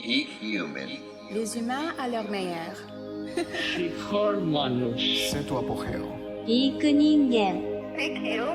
Peak Human. Les humains à leur meilleur. C'est tu apogeo. Peak 人間 Peak humano.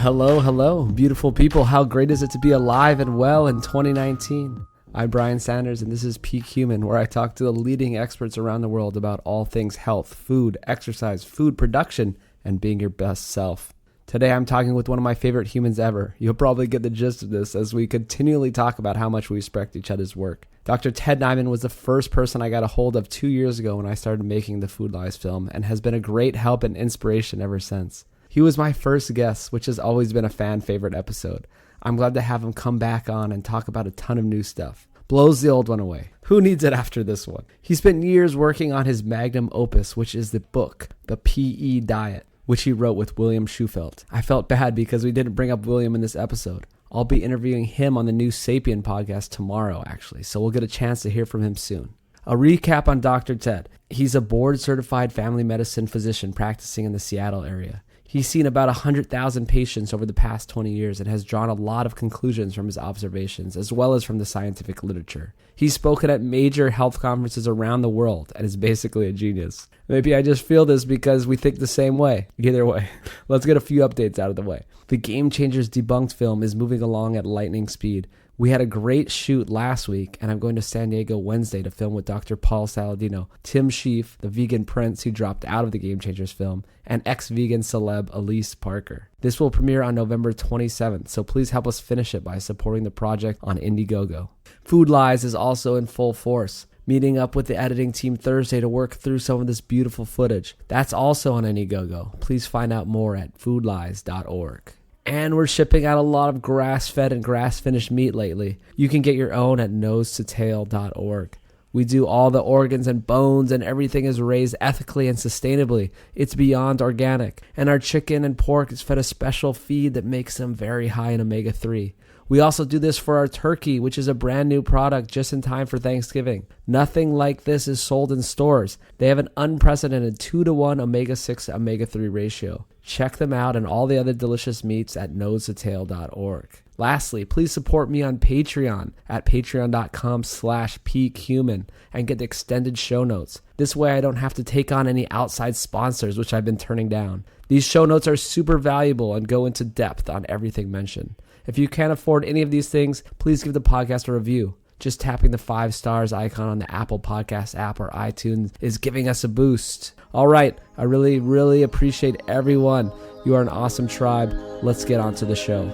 Hello, beautiful people. How great is it to be alive and well in 2019? I'm Brian Sanders, and this is Peak Human, where I talk to the leading experts around the world about all things health, food, exercise, food production, and being your best self. Today, I'm talking with one of my favorite humans ever. You'll probably get the gist of this as we continually talk about how much we respect each other's work. Dr. Ted Naiman was the first person I got a hold of 2 years ago when I started making the Food Lies film, and has been a great help and inspiration ever since. He was my first guest, which has always been a fan favorite episode. I'm glad to have him come back on and talk about a ton of new stuff. Blows the old one away. Who needs it after this one? He spent years working on his magnum opus, which is the book, The PE Diet, which he wrote with William Shufelt. I felt bad because we didn't bring up William in this episode. I'll be interviewing him on the new Sapien podcast tomorrow, actually, so we'll get a chance to hear from him soon. A recap on Dr. Ted. He's a board-certified family medicine physician practicing in the Seattle area. He's seen about 100,000 patients over the past 20 years and has drawn a lot of conclusions from his observations, as well as from the scientific literature. He's spoken at major health conferences around the world and is basically a genius. Maybe I just feel this because we think the same way. Either way, let's get a few updates out of the way. The Game Changers Debunked film is moving along at lightning speed. We had a great shoot last week, and I'm going to San Diego Wednesday to film with Dr. Paul Saladino, Tim Sheaf, the vegan prince who dropped out of the Game Changers film, and ex-vegan celeb Elise Parker. This will premiere on November 27th, so please help us finish it by supporting the project on Indiegogo. Food Lies is also in full force, meeting up with the editing team Thursday to work through some of this beautiful footage. That's also on Indiegogo. Please find out more at foodlies.org. And we're shipping out a lot of grass-fed and grass-finished meat lately. You can get your own at nosetotale.org. We do all the organs and bones, and everything is raised ethically and sustainably. It's beyond organic. And our chicken and pork is fed a special feed that makes them very high in omega-3. We also do this for our turkey, which is a brand new product just in time for Thanksgiving. Nothing like this is sold in stores. They have an unprecedented 2-to-1 omega-6 omega-3 ratio. Check them out and all the other delicious meats at nosetotale.org. Lastly, please support me on Patreon at patreon.com/peakhuman and get the extended show notes. This way I don't have to take on any outside sponsors, which I've been turning down. These show notes are super valuable and go into depth on everything mentioned. If you can't afford any of these things, please give the podcast a review. Just tapping the 5 stars icon on the Apple Podcast app or iTunes is giving us a boost. All right, I really appreciate everyone. You are an awesome tribe. Let's get on to the show.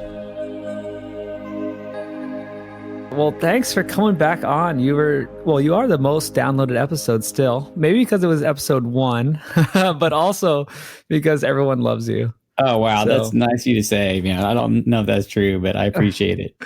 Well, thanks for coming back on. You are the most downloaded episode still. Maybe because it was episode 1, but also because everyone loves you. Oh, wow. So, that's nice of you to say. I don't know if that's true, but I appreciate it.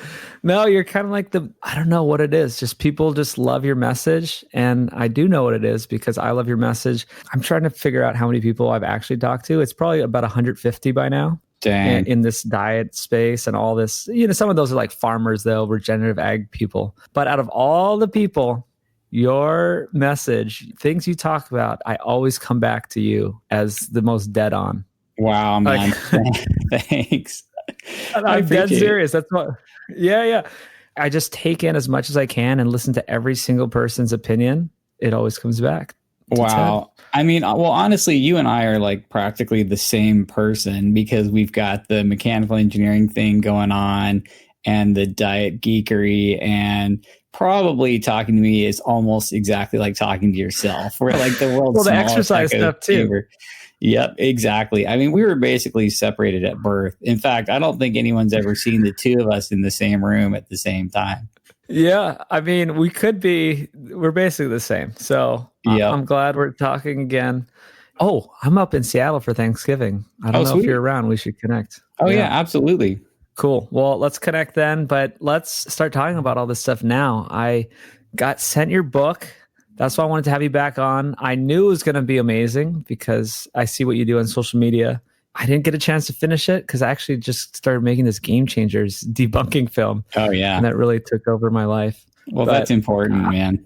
No, you're kind of like I don't know what it is. Just people just love your message. And I do know what it is because I love your message. I'm trying to figure out how many people I've actually talked to. It's probably about 150 by now. Dang. In this diet space and all this. Some of those are like farmers, though, regenerative ag people. But out of all the people, your message, things you talk about, I always come back to you as the most dead on. Wow, man. Thanks. I'm dead serious. That's what. Yeah. I just take in as much as I can and listen to every single person's opinion. It always comes back. Wow. Ted. Honestly, you and I are like practically the same person because we've got the mechanical engineering thing going on and the diet geekery, and probably talking to me is almost exactly like talking to yourself. We're like the world's the exercise stuff too. Chamber. Yep, exactly. We were basically separated at birth. In fact, I don't think anyone's ever seen the two of us in the same room at the same time. Yeah, we could be. We're basically the same. So yep. I'm glad we're talking again. Oh, I'm up in Seattle for Thanksgiving. I don't know if you're around. We should connect. Oh, yeah, absolutely. Cool. Well, let's connect then, but let's start talking about all this stuff now. I got sent your book. That's why I wanted to have you back on. I knew it was going to be amazing because I see what you do on social media. I didn't get a chance to finish it because I actually just started making this Game Changers debunking film. Oh, yeah. And that really took over my life. Well, that's important, man.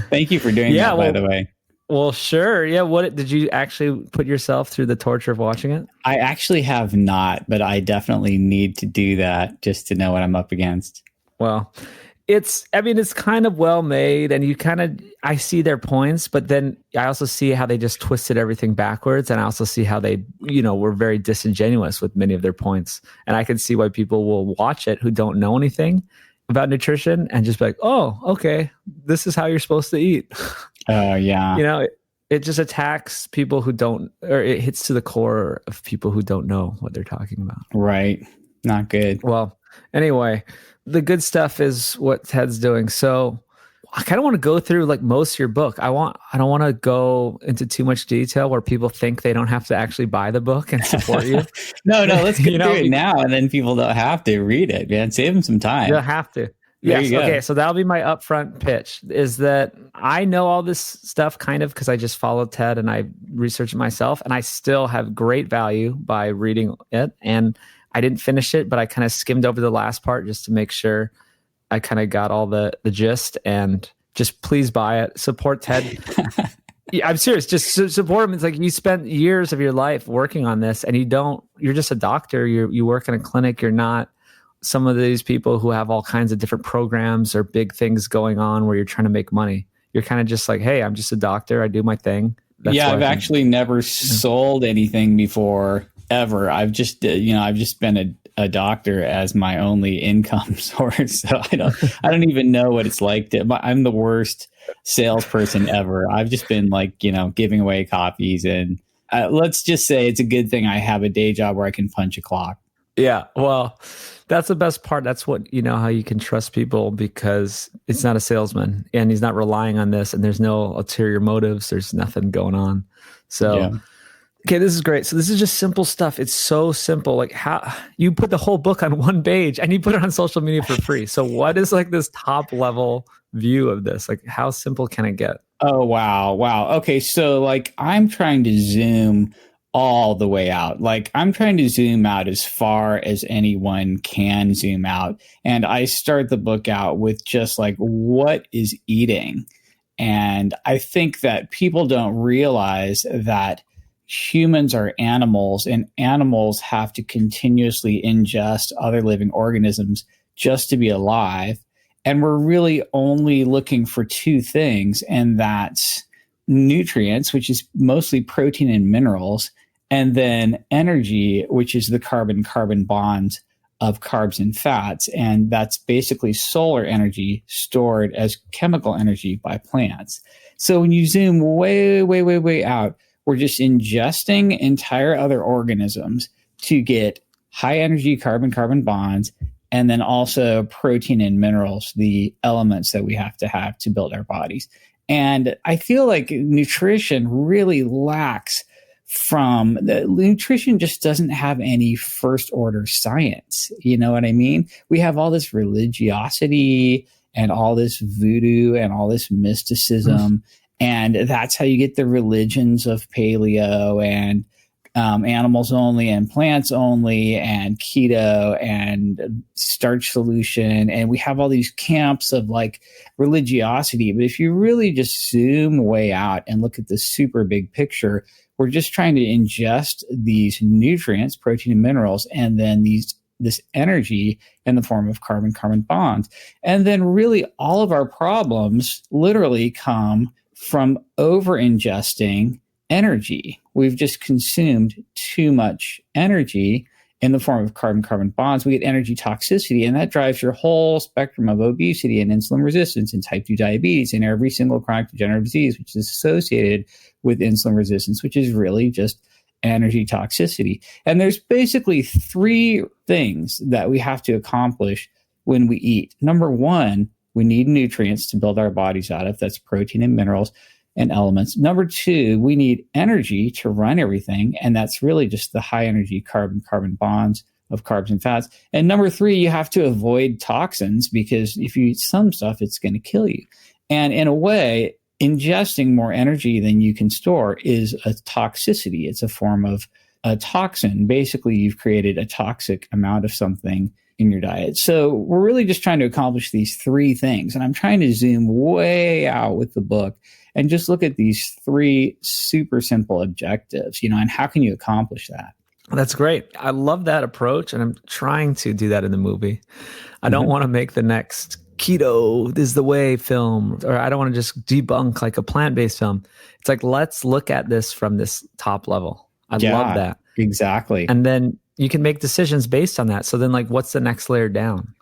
Thank you for doing that, by the way. Well, sure. Yeah. What did you actually put yourself through the torture of watching it? I actually have not, but I definitely need to do that just to know what I'm up against. Well, it's kind of well made, and I see their points, but then I also see how they just twisted everything backwards. And I also see how they, were very disingenuous with many of their points. And I can see why people will watch it who don't know anything about nutrition and just be like, oh, okay, this is how you're supposed to eat. Oh, yeah. It just attacks people who don't, or it hits to the core of people who don't know what they're talking about. Right. Not good. Well, anyway, the good stuff is what Ted's doing. So I kind of want to go through like most of your book. I don't want to go into too much detail where people think they don't have to actually buy the book and support you. No, let's get through it now, and then people don't have to read it, man. Save them some time. You don't have to. Yes. Okay. So that'll be my upfront pitch, is that I know all this stuff kind of because I just followed Ted and I researched it myself, and I still have great value by reading it. And I didn't finish it, but I kind of skimmed over the last part just to make sure I kind of got all the gist. And just please buy it. Support Ted. Yeah, I'm serious. Just support him. It's like you spent years of your life working on this, and you're just a doctor. You work in a clinic. You're not some of these people who have all kinds of different programs or big things going on where you're trying to make money. You're kind of just like, hey, I'm just a doctor. I do my thing. I've actually never sold anything before, ever. I've just been a doctor as my only income source. So I don't even know what it's like I'm the worst salesperson ever. I've just been like, giving away copies, and let's just say it's a good thing I have a day job where I can punch a clock. Yeah. Well, that's the best part. That's what, how you can trust people, because it's not a salesman and he's not relying on this, and there's no ulterior motives. There's nothing going on. So, yeah. Okay, this is great. So this is just simple stuff. It's so simple. Like how you put the whole book on one page and you put it on social media for free. So what is like this top level view of this? Like how simple can it get? Oh, wow. Okay. So like I'm trying to zoom all the way out. Like I'm trying to zoom out as far as anyone can zoom out. And I start the book out with just like, what is eating? And I think that people don't realize that humans are animals, and animals have to continuously ingest other living organisms just to be alive. And we're really only looking for two things, and that's nutrients, which is mostly protein and minerals, and then energy, which is the carbon-carbon bonds of carbs and fats. And that's basically solar energy stored as chemical energy by plants. So when you zoom way, way, way, way out, we're just ingesting entire other organisms to get high energy carbon-carbon bonds, and then also protein and minerals, the elements that we have to build our bodies. And I feel like nutrition really lacks nutrition just doesn't have any first order science. You know what I mean? We have all this religiosity and all this voodoo and all this mysticism. And that's how you get the religions of paleo and animals only and plants only and keto and starch solution. And we have all these camps of like religiosity. But if you really just zoom way out and look at the super big picture, we're just trying to ingest these nutrients, protein and minerals, and then this energy in the form of carbon-carbon bonds. And then really all of our problems literally come from over-ingesting energy. We've just consumed too much energy in the form of carbon-carbon bonds. We get energy toxicity, and that drives your whole spectrum of obesity and insulin resistance and type 2 diabetes and every single chronic degenerative disease, which is associated with insulin resistance, which is really just energy toxicity. And there's basically three things that we have to accomplish when we eat. Number one, we need nutrients to build our bodies out of. That's protein and minerals and elements. Number two, we need energy to run everything. And that's really just the high energy carbon-carbon bonds of carbs and fats. And number three, you have to avoid toxins, because if you eat some stuff, it's going to kill you. And in a way, ingesting more energy than you can store is a toxicity. It's a form of a toxin. Basically, you've created a toxic amount of something in your diet. So we're really just trying to accomplish these three things. And I'm trying to zoom way out with the book and just look at these three super simple objectives, and how can you accomplish that? That's great. I love that approach. And I'm trying to do that in the movie. I don't want to make the next keto is the way film, or I don't want to just debunk like a plant-based film. It's like, let's look at this from this top level. I love that. Exactly. And then you can make decisions based on that. So then, like, what's the next layer down?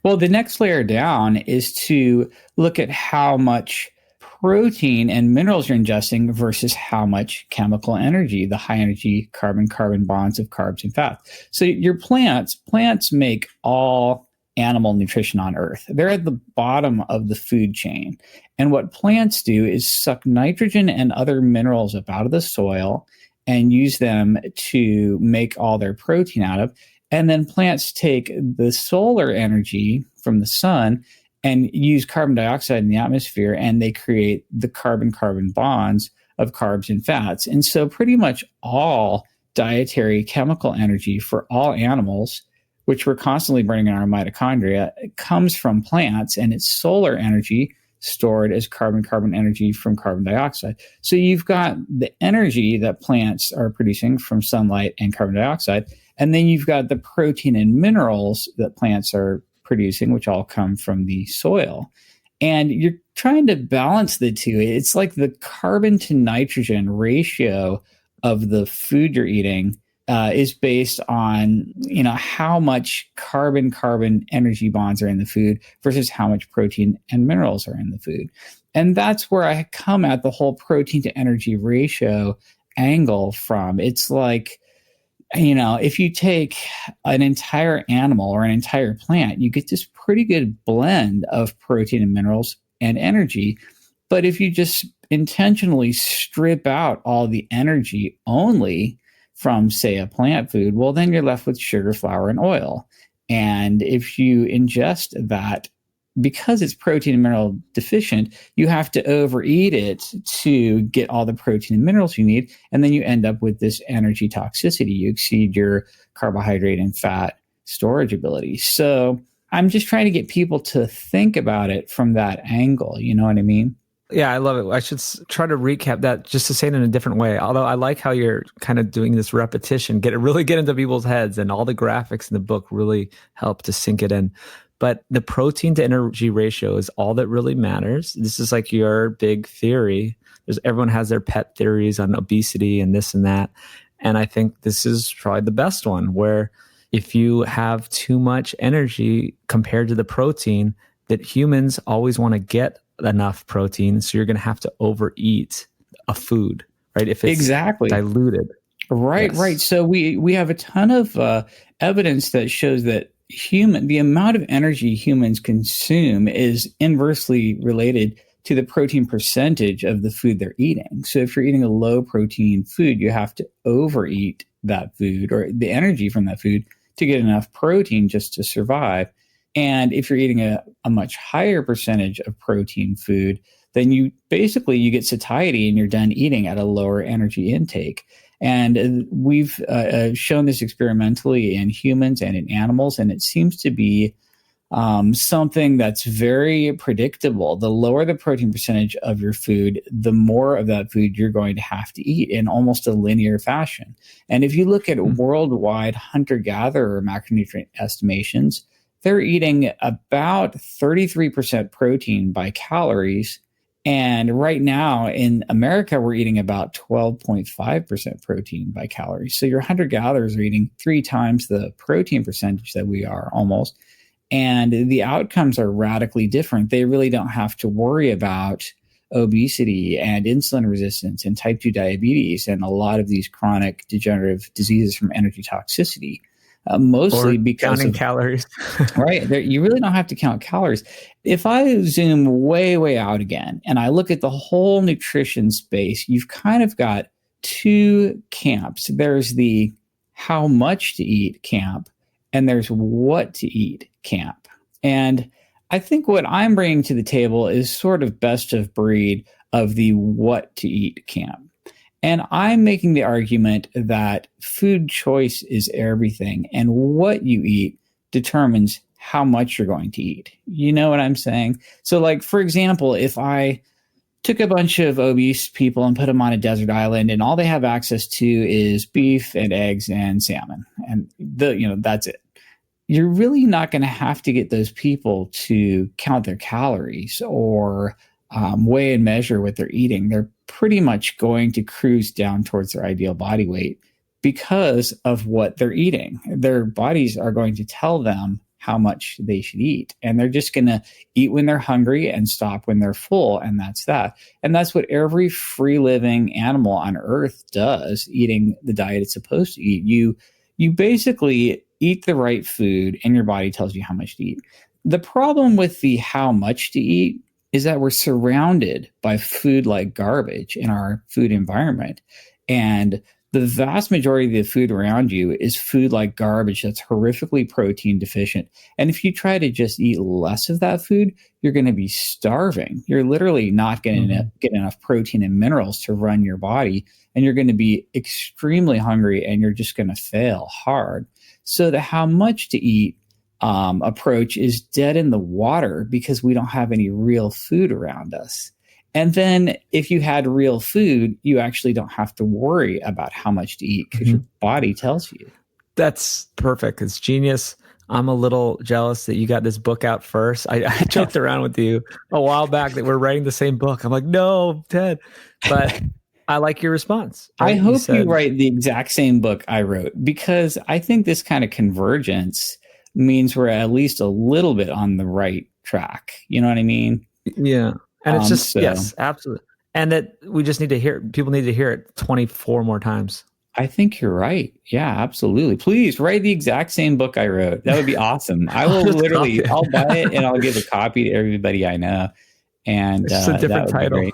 Well, the next layer down is to look at how much protein and minerals you're ingesting versus how much chemical energy, the high energy carbon-carbon bonds of carbs and fats. So your plants make all animal nutrition on Earth. They're at the bottom of the food chain. And what plants do is suck nitrogen and other minerals up out of the soil and use them to make all their protein out of. And then plants take the solar energy from the sun and use carbon dioxide in the atmosphere, and they create the carbon-carbon bonds of carbs and fats. And so pretty much all dietary chemical energy for all animals, which we're constantly burning in our mitochondria, comes from plants, and it's solar energy stored as carbon-carbon energy from carbon dioxide. So you've got the energy that plants are producing from sunlight and carbon dioxide, and then you've got the protein and minerals that plants are producing, which all come from the soil. And you're trying to balance the two. It's like the carbon to nitrogen ratio of the food you're eating is based on, how much carbon-carbon energy bonds are in the food versus how much protein and minerals are in the food. And that's where I come at the whole protein to energy ratio angle from. It's like, if you take an entire animal or an entire plant, you get this pretty good blend of protein and minerals and energy. But if you just intentionally strip out all the energy only from, say, a plant food, well, then you're left with sugar, flour, and oil. And if you ingest that, because it's protein and mineral deficient, you have to overeat it to get all the protein and minerals you need. And then you end up with this energy toxicity. You exceed your carbohydrate and fat storage ability. So I'm just trying to get people to think about it from that angle. You know what I mean? Yeah, I love it. I should try to recap that just to say it in a different way. Although I like how you're kind of doing this repetition, really get into people's heads, and all the graphics in the book really help to sink it in. But the protein to energy ratio is all that really matters. This is like your big theory. Everyone has their pet theories on obesity and this and that. And I think this is probably the best one, where if you have too much energy compared to the protein, that humans always want to get enough protein. So you're going to have to overeat a food, right? If it's diluted. Right, yes. Right. So we have a ton of evidence that shows that the amount of energy humans consume is inversely related to the protein percentage of the food they're eating. So if you're eating a low protein food, you have to overeat that food or the energy from that food to get enough protein just to survive. And if you're eating a much higher percentage of protein food, then you get satiety and you're done eating at a lower energy intake. And we've shown this experimentally in humans and in animals, and it seems to be something that's very predictable. The lower the protein percentage of your food, the more of that food you're going to have to eat in almost a linear fashion. And if you look at worldwide hunter-gatherer macronutrient estimations, they're eating about 33% protein by calories. And right now in America, we're eating about 12.5% protein by calories. So your hunter-gatherers are eating 3 times the protein percentage that we are almost. And the outcomes are radically different. They really don't have to worry about obesity and insulin resistance and type 2 diabetes and a lot of these chronic degenerative diseases from energy toxicity. Mostly because counting calories. Right. You really don't have to count calories. If I zoom way, way out again and I look at the whole nutrition space, you've kind of got 2 camps. There's the how much to eat camp, and there's what to eat camp. And I think what I'm bringing to the table is sort of best of breed of the what to eat camp. And I'm making the argument that food choice is everything, and what you eat determines how much you're going to eat. You know what I'm saying? So like, for example, if I took a bunch of obese people and put them on a desert island and all they have access to is beef and eggs and salmon, and that's it. You're really not going to have to get those people to count their calories or weigh and measure what they're eating. They're pretty much going to cruise down towards their ideal body weight because of what they're eating. Their bodies are going to tell them how much they should eat. And they're just going to eat when they're hungry and stop when they're full. And that's that. And that's what every free living animal on earth does, eating the diet it's supposed to eat. You basically eat the right food and your body tells you how much to eat. The problem with the how much to eat is that we're surrounded by food like garbage in our food environment. And the vast majority of the food around you is food like garbage that's horrifically protein deficient. And if you try to just eat less of that food, you're going to be starving. You're literally not going to get enough protein and minerals to run your body. And you're going to be extremely hungry and you're just going to fail hard. So the how much to eat approach is dead in the water because we don't have any real food around us. And then if you had real food, you actually don't have to worry about how much to eat because your body tells you. That's perfect. It's genius. I'm a little jealous that you got this book out first. I joked around with you a while back that we're writing the same book. I'm like, no, Ted. But I like your response. Right? I hope you write the exact same book I wrote, because I think this kind of convergence means we're at least a little bit on the right track. You know what I mean? Yeah. And it's just, yes, absolutely. And that we just need to hear, people need to hear it 24 more times. I think you're right. Yeah, absolutely. Please write the exact same book I wrote. That would be awesome. I will literally, I'll buy it and I'll give a copy to everybody I know. And it's a different title.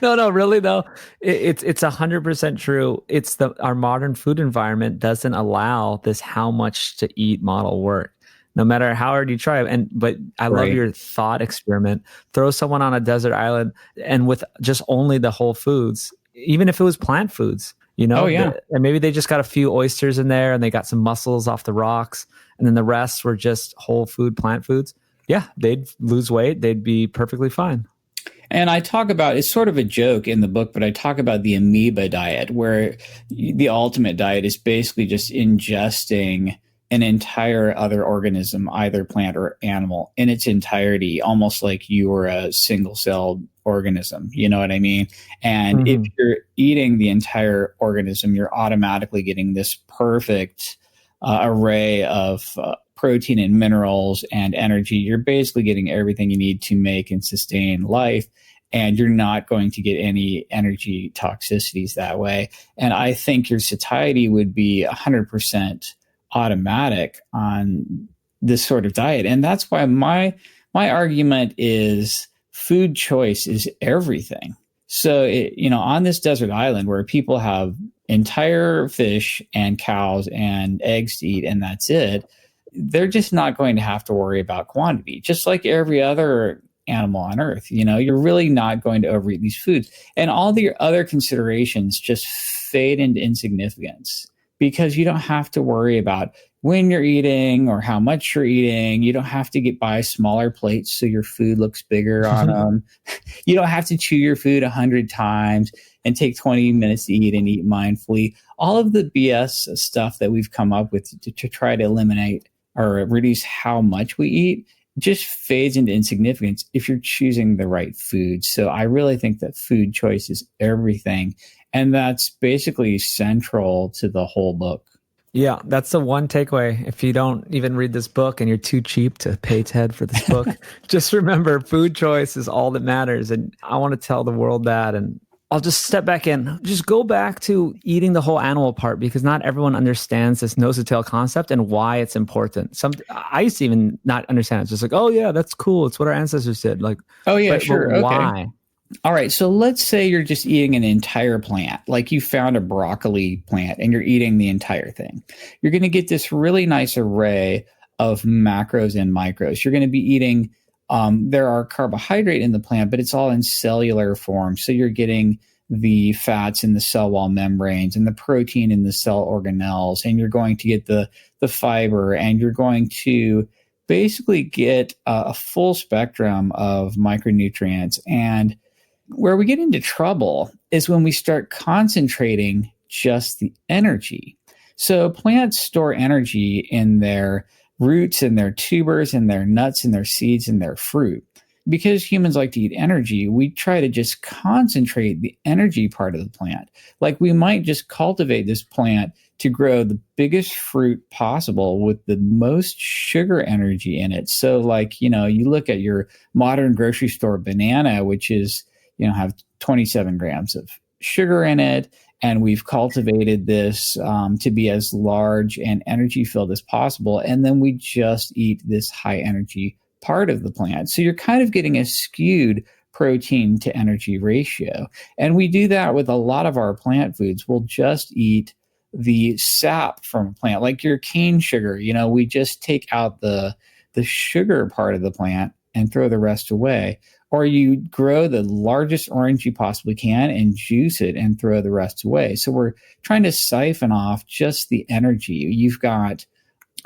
No, really though. It's 100% true. It's our modern food environment doesn't allow this how much to eat model work. No matter how hard you try. But I love your thought experiment. Throw someone on a desert island and with just only the whole foods, even if it was plant foods, and maybe they just got a few oysters in there and they got some mussels off the rocks. And then the rest were just whole food, plant foods. Yeah, they'd lose weight. They'd be perfectly fine. And I talk about, it's sort of a joke in the book, but I talk about the amoeba diet, where the ultimate diet is basically just ingesting an entire other organism, either plant or animal, in its entirety, almost like you were a single-celled organism. You know what I mean? And if you're eating the entire organism, you're automatically getting this perfect array of protein and minerals and energy. You're basically getting everything you need to make and sustain life. And you're not going to get any energy toxicities that way. And I think your satiety would be 100% automatic on this sort of diet. And that's why my argument is food choice is everything. So, on this desert island where people have entire fish and cows and eggs to eat, and that's it, they're just not going to have to worry about quantity, just like every other animal on earth. You're really not going to overeat these foods. And all the other considerations just fade into insignificance, because you don't have to worry about when you're eating or how much you're eating. You don't have to buy smaller plates so your food looks bigger on them. You don't have to chew your food 100 times and take 20 minutes to eat and eat mindfully. All of the BS stuff that we've come up with to try to eliminate or reduce how much we eat just fades into insignificance if you're choosing the right food. So I really think that food choice is everything. And that's basically central to the whole book. Yeah, that's the one takeaway. If you don't even read this book and you're too cheap to pay Ted for this book, just remember food choice is all that matters. And I want to tell the world that. And I'll just step back in. Just go back to eating the whole animal part, because not everyone understands this nose to tail concept and why it's important. I used to even not understand it. It's just like, oh yeah, that's cool. It's what our ancestors did. Like, oh yeah, sure. But why? Okay. All right. So let's say you're just eating an entire plant, like you found a broccoli plant and you're eating the entire thing. You're going to get this really nice array of macros and micros. You're going to be eating, there are carbohydrate in the plant, but it's all in cellular form. So you're getting the fats in the cell wall membranes and the protein in the cell organelles, and you're going to get the fiber, and you're going to basically get a full spectrum of micronutrients. And where we get into trouble is when we start concentrating just the energy. So plants store energy in their roots and their tubers and their nuts and their seeds and their fruit. Because humans like to eat energy, we try to just concentrate the energy part of the plant. Like we might just cultivate this plant to grow the biggest fruit possible with the most sugar energy in it. So like, you look at your modern grocery store banana, which is, have 27 grams of sugar in it. And we've cultivated this to be as large and energy filled as possible. And then we just eat this high energy part of the plant. So you're kind of getting a skewed protein to energy ratio. And we do that with a lot of our plant foods. We'll just eat the sap from a plant, like your cane sugar. We just take out the sugar part of the plant and throw the rest away. Or you grow the largest orange you possibly can and juice it and throw the rest away. So we're trying to siphon off just the energy. You've got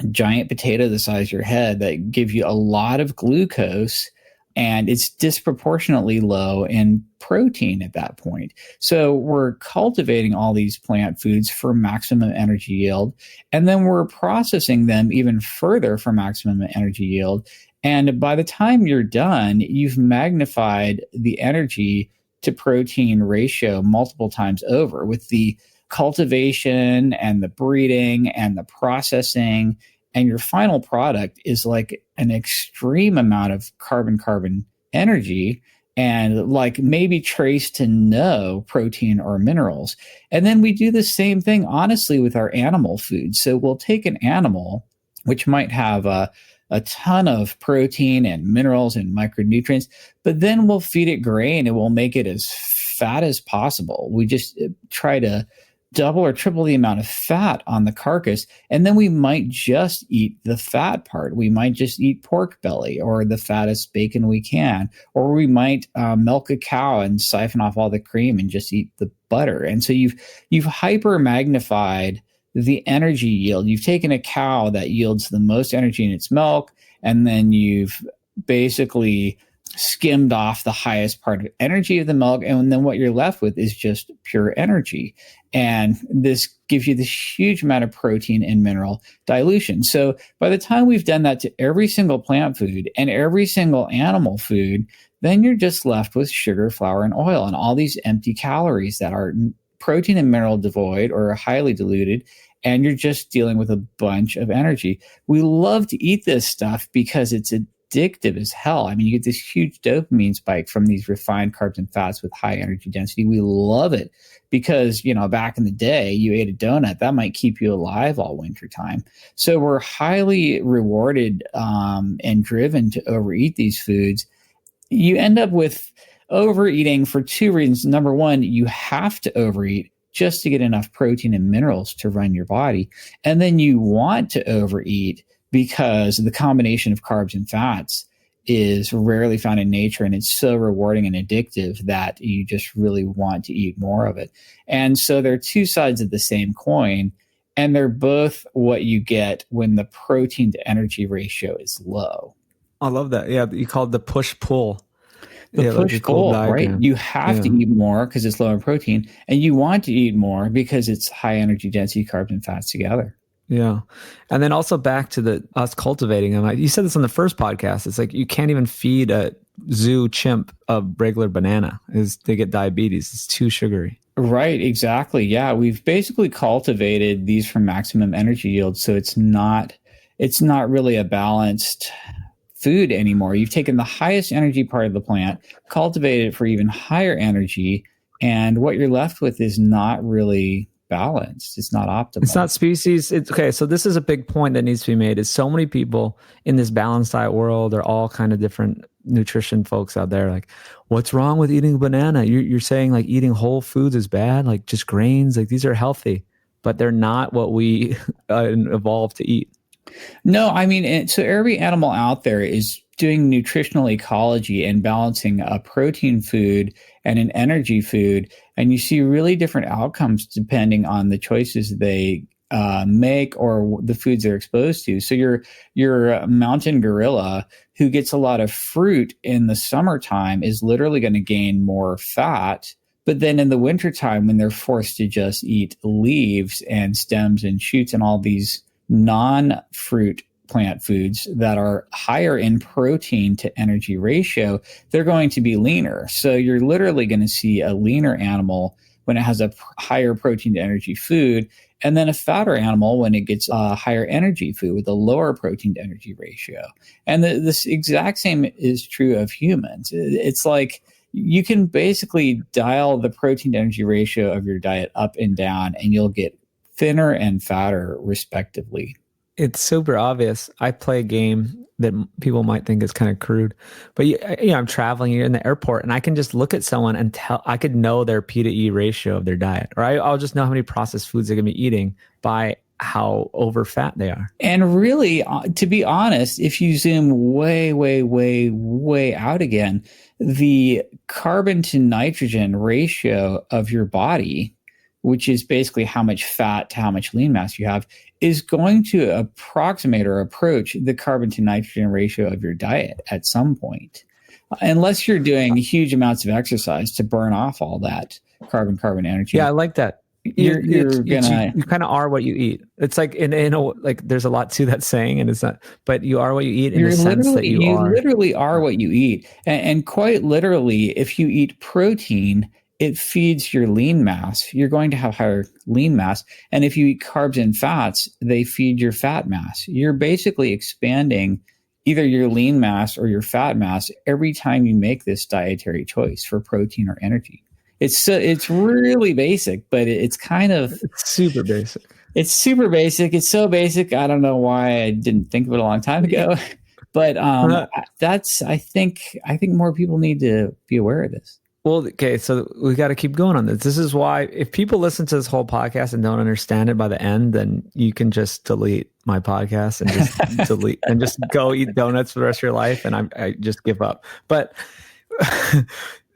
a giant potato the size of your head that give you a lot of glucose, and it's disproportionately low in protein at that point. So we're cultivating all these plant foods for maximum energy yield, and then we're processing them even further for maximum energy yield. And by the time you're done, you've magnified the energy to protein ratio multiple times over with the cultivation and the breeding and the processing. And your final product is like an extreme amount of carbon energy and like maybe trace to no protein or minerals. And then we do the same thing, honestly, with our animal food. So we'll take an animal, which might have a ton of protein and minerals and micronutrients, but then we'll feed it grain and we'll make it as fat as possible. We just try to double or triple the amount of fat on the carcass. And then we might just eat the fat part. We might just eat pork belly or the fattest bacon we can, or we might milk a cow and siphon off all the cream and just eat the butter. And so you've hyper magnified the energy yield. You've taken a cow that yields the most energy in its milk, and then you've basically skimmed off the highest part of energy of the milk, and then what you're left with is just pure energy. And this gives you this huge amount of protein and mineral dilution. So by the time we've done that to every single plant food and every single animal food, then you're just left with sugar, flour, and oil, and all these empty calories that are protein and mineral devoid or highly diluted, and you're just dealing with a bunch of energy. We love to eat this stuff because it's addictive as hell. I mean, you get this huge dopamine spike from these refined carbs and fats with high energy density. We love it because, back in the day, you ate a donut, that might keep you alive all winter time. So we're highly rewarded and driven to overeat these foods. You end up with overeating for two reasons. Number one, you have to overeat just to get enough protein and minerals to run your body. And then you want to overeat because the combination of carbs and fats is rarely found in nature, and it's so rewarding and addictive that you just really want to eat more of it. And so they're two sides of the same coin, and they're both what you get when the protein to energy ratio is low. I love that. Yeah, you called the push-pull. The push-pull, right? You have to eat more because it's low in protein, and you want to eat more because it's high energy density carbs and fats together. Yeah. And then also back to us cultivating them. You said this on the first podcast. It's like you can't even feed a zoo chimp a regular banana. They get diabetes. It's too sugary. Right, exactly. Yeah, we've basically cultivated these for maximum energy yield, so it's not really a balanced food anymore. You've taken the highest energy part of the plant, cultivated it for even higher energy, and what you're left with is not really balanced. It's not optimal. It's not species. Okay. So this is a big point that needs to be made is so many people in this balanced diet world are all kind of different nutrition folks out there. Like, what's wrong with eating a banana? You're saying like eating whole foods is bad, like just grains, like these are healthy, but they're not what we evolved to eat. No, I mean, so every animal out there is doing nutritional ecology and balancing a protein food and an energy food, and you see really different outcomes depending on the choices they make or the foods they're exposed to. So your mountain gorilla who gets a lot of fruit in the summertime is literally going to gain more fat. But then in the wintertime, when they're forced to just eat leaves and stems and shoots and all these non-fruit plant foods that are higher in protein to energy ratio, they're going to be leaner. So you're literally going to see a leaner animal when it has a higher protein to energy food, and then a fatter animal when it gets a higher energy food with a lower protein to energy ratio. And this exact same is true of humans. It's like you can basically dial the protein to energy ratio of your diet up and down, and you'll get thinner and fatter respectively. It's super obvious. I play a game that people might think is kind of crude, but I'm traveling, you're in the airport, and I can just look at someone and I could know their P to E ratio of their diet, or I'll just know how many processed foods they're going to be eating by how over fat they are. And really, to be honest, if you zoom way, way, way, way out again, the carbon to nitrogen ratio of your body, which is basically how much fat to how much lean mass you have, is going to approximate or approach the carbon to nitrogen ratio of your diet at some point, unless you're doing huge amounts of exercise to burn off all that carbon energy. Yeah, I like that. You kind of are what you eat. It's like like there's a lot to that saying, and it's not, but you are what you eat in the sense that you literally are what you eat, and quite literally, if you eat protein, it feeds your lean mass. You're going to have higher lean mass. And if you eat carbs and fats, they feed your fat mass. You're basically expanding either your lean mass or your fat mass every time you make this dietary choice for protein or energy. It's really basic, but it's super basic. It's super basic. It's so basic. I don't know why I didn't think of it a long time ago. But I think more people need to be aware of this. Well, okay, so we got to keep going on this. This is why if people listen to this whole podcast and don't understand it by the end, then you can just delete my podcast and just just go eat donuts for the rest of your life, and I just give up. But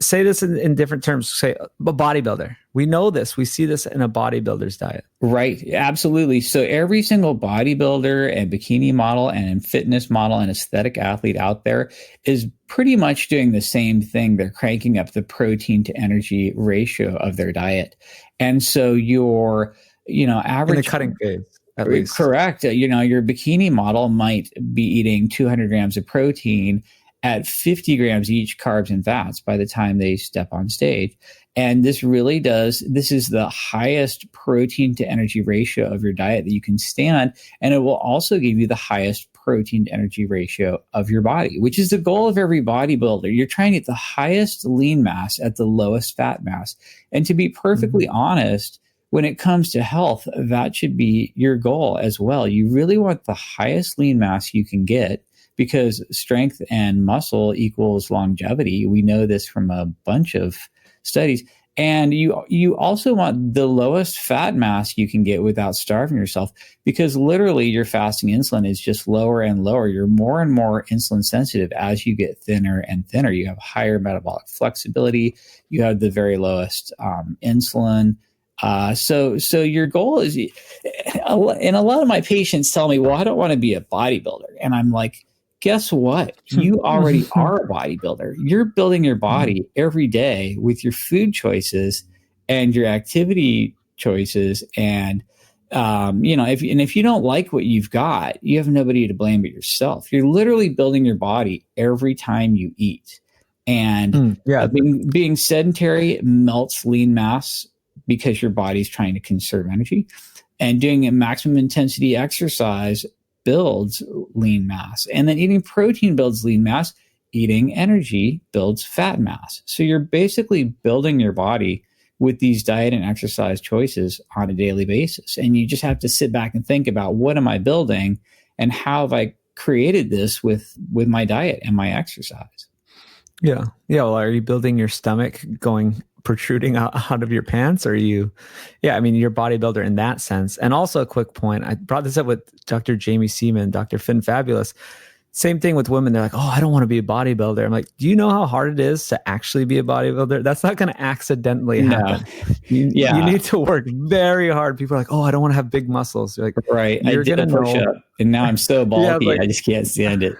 say this in different terms. Say a bodybuilder. We know this. We see this in a bodybuilder's diet. Right. Absolutely. So every single bodybuilder and bikini model and fitness model and aesthetic athlete out there is pretty much doing the same thing. They're cranking up the protein to energy ratio of their diet. And so your, average in the cutting phase, at least. Correct. Your bikini model might be eating 200 grams of protein at 50 grams each carbs and fats by the time they step on stage. And this is the highest protein to energy ratio of your diet that you can stand. And it will also give you the highest protein to energy ratio of your body, which is the goal of every bodybuilder. You're trying to get the highest lean mass at the lowest fat mass. And to be perfectly honest, when it comes to health, that should be your goal as well. You really want the highest lean mass you can get, because strength and muscle equals longevity. We know this from a bunch of studies. And you also want the lowest fat mass you can get without starving yourself, because literally your fasting insulin is just lower and lower. You're more and more insulin sensitive as you get thinner and thinner. You have higher metabolic flexibility. You have the very lowest insulin. So your goal is, and a lot of my patients tell me, well, I don't want to be a bodybuilder. And I'm like, guess what? You already are a bodybuilder. You're building your body every day with your food choices and your activity choices. And, if you don't like what you've got, you have nobody to blame but yourself. You're literally building your body every time you eat. And being sedentary melts lean mass because your body's trying to conserve energy. And doing a maximum intensity exercise builds lean mass. And then eating protein builds lean mass. Eating energy builds fat mass. So you're basically building your body with these diet and exercise choices on a daily basis. And you just have to sit back and think about, what am I building and how have I created this with my diet and my exercise? Yeah. Well, are you building your stomach protruding out of your pants? Or are you, you're a bodybuilder in that sense. And also a quick point, I brought this up with Dr. Jamie Seaman, Dr. Finn Fabulous. Same thing with women. They're like, oh, I don't want to be a bodybuilder. I'm like, do you know how hard it is to actually be a bodybuilder? That's not going to accidentally happen. You need to work very hard. People are like, oh, I don't want to have big muscles. You're like, right. You're going to push up, and now I'm so bulky. I just can't stand it.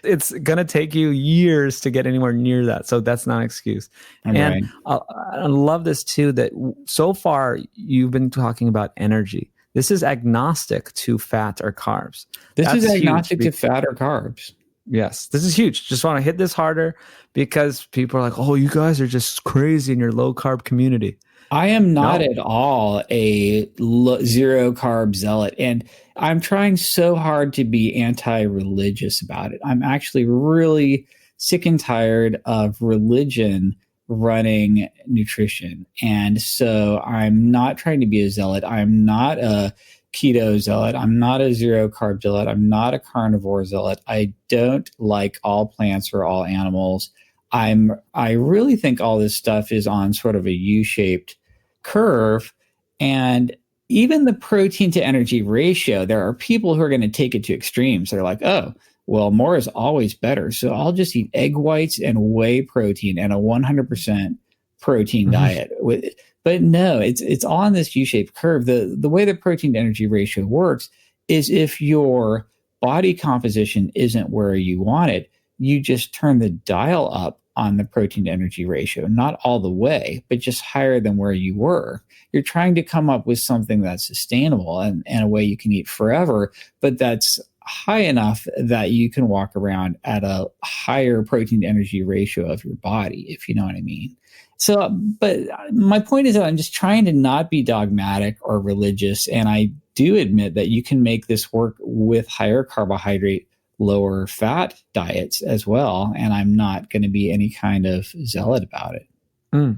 It's going to take you years to get anywhere near that. So that's not an excuse. I love this too, that so far you've been talking about energy. This is agnostic to fat or carbs. This is agnostic to fat or carbs. Yes, this is huge. Just want to hit this harder because people are like, oh, you guys are just crazy in your low carb community. I am not at all a zero carb zealot. And I'm trying so hard to be anti-religious about it. I'm actually really sick and tired of religion running nutrition. And so I'm not trying to be a zealot. I'm not a keto zealot. I'm not a zero carb zealot. I'm not a carnivore zealot. I don't like all plants or all animals. I really think all this stuff is on sort of a U-shaped curve. And even the protein to energy ratio, there are people who are going to take it to extremes. They're like, oh, well, more is always better. So I'll just eat egg whites and whey protein and a 100% protein diet. But no, it's on this U-shaped curve. The way the protein to energy ratio works is if your body composition isn't where you want it, you just turn the dial up on the protein to energy ratio, not all the way, but just higher than where you were. You're trying to come up with something that's sustainable and a way you can eat forever, but that's high enough that you can walk around at a higher protein to energy ratio of your body, if you know what I mean. So, but my point is that I'm just trying to not be dogmatic or religious. And I do admit that you can make this work with higher carbohydrate, lower fat diets as well. And I'm not going to be any kind of zealot about it.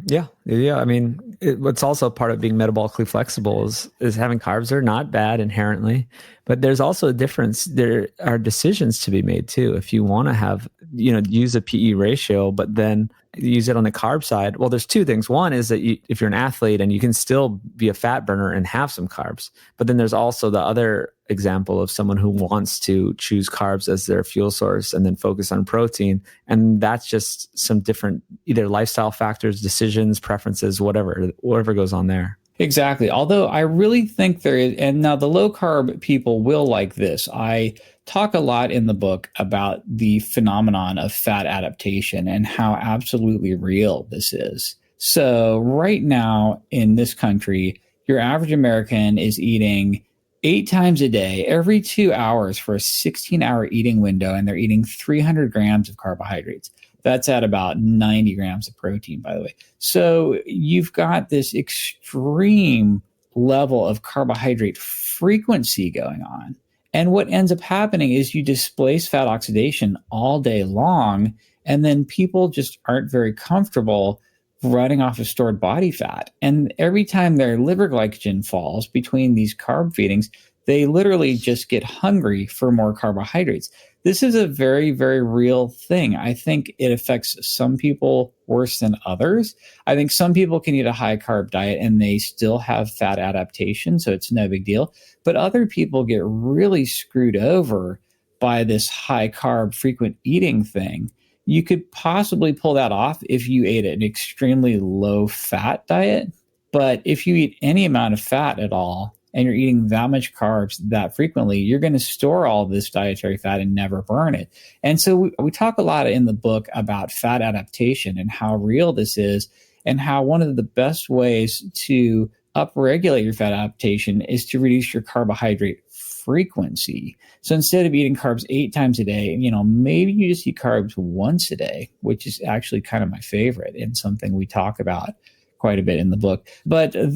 Yeah. I mean, what's also part of being metabolically flexible is having carbs are not bad inherently, but there's also a difference. There are decisions to be made too. If you want to have, use a PE ratio, but then use it on the carb side. Well, there's two things. One is that if you're an athlete and you can still be a fat burner and have some carbs, but then there's also the other example of someone who wants to choose carbs as their fuel source and then focus on protein. And that's just some different either lifestyle factors, decisions, preferences, whatever goes on there. Exactly. Although I really think there is, and now the low carb people will like this. I talk a lot in the book about the phenomenon of fat adaptation and how absolutely real this is. So right now in this country, your average American is eating 8 times a day, every 2 hours for a 16-hour eating window, and they're eating 300 grams of carbohydrates. That's at about 90 grams of protein, by the way. So you've got this extreme level of carbohydrate frequency going on. And what ends up happening is you displace fat oxidation all day long, and then people just aren't very comfortable running off of stored body fat. And every time their liver glycogen falls between these carb feedings, they literally just get hungry for more carbohydrates. This is a very, very real thing. I think it affects some people worse than others. I think some people can eat a high carb diet and they still have fat adaptation, so it's no big deal. But other people get really screwed over by this high carb frequent eating thing. You could possibly pull that off if you ate an extremely low fat diet. But if you eat any amount of fat at all, and you're eating that much carbs that frequently, you're going to store all this dietary fat and never burn it. And so we talk a lot in the book about fat adaptation and how real this is, and how one of the best ways to upregulate your fat adaptation is to reduce your carbohydrate frequency. So instead of eating carbs 8 times a day, maybe you just eat carbs once a day, which is actually kind of my favorite and something we talk about quite a bit in the book. But I'm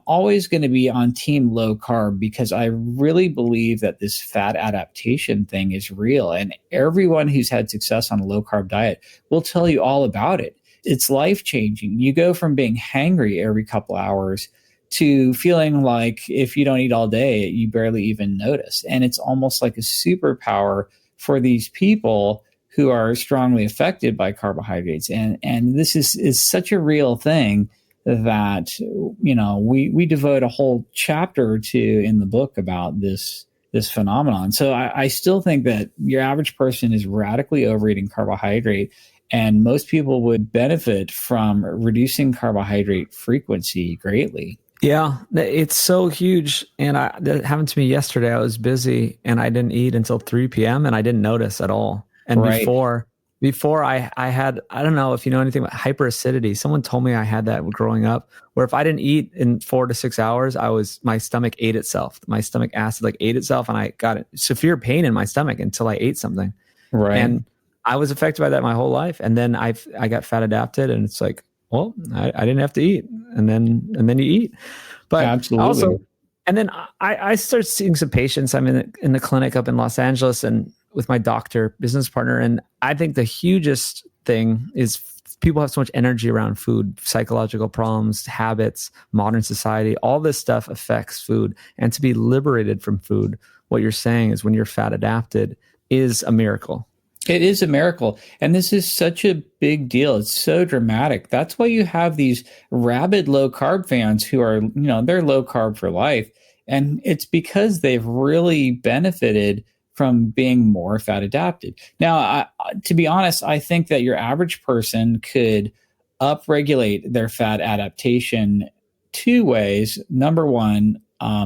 always going to be on team low carb because I really believe that this fat adaptation thing is real. And everyone who's had success on a low carb diet will tell you all about it. It's life changing. You go from being hangry every couple hours to feeling like if you don't eat all day, you barely even notice. And it's almost like a superpower for these people who are strongly affected by carbohydrates. And this is such a real thing that, we devote a whole chapter or two in the book about this this phenomenon. So I still think that your average person is radically overeating carbohydrate, and most people would benefit from reducing carbohydrate frequency greatly. Yeah, it's so huge. And that happened to me yesterday. I was busy and I didn't eat until 3 p.m. and I didn't notice at all. And before I had, I don't know if you know anything about hyperacidity. Someone told me I had that growing up, where if I didn't eat in 4 to 6 hours, my stomach ate itself. My stomach acid ate itself, and I got severe pain in my stomach until I ate something. Right. And I was affected by that my whole life. And then I got fat adapted, and it's like, well, I didn't have to eat, and then you eat. But absolutely. Also, and then I started seeing some patients. I'm in the clinic up in Los Angeles, and with my doctor, business partner. And I think the hugest thing is people have so much energy around food, psychological problems, habits, modern society. All this stuff affects food. And to be liberated from food, what you're saying is when you're fat adapted is a miracle. It is a miracle. And this is such a big deal. It's so dramatic. That's why you have these rabid low carb fans who are, they're low carb for life. And it's because they've really benefited from being more fat adapted. Now, to be honest, I think that your average person could upregulate their fat adaptation 2 ways. Number one,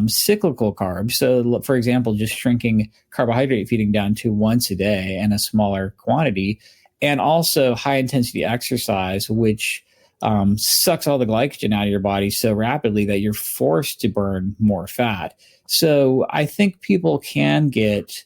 cyclical carbs. So, for example, just shrinking carbohydrate feeding down to once a day and a smaller quantity, and also high intensity exercise, which sucks all the glycogen out of your body so rapidly that you're forced to burn more fat. So I think people can get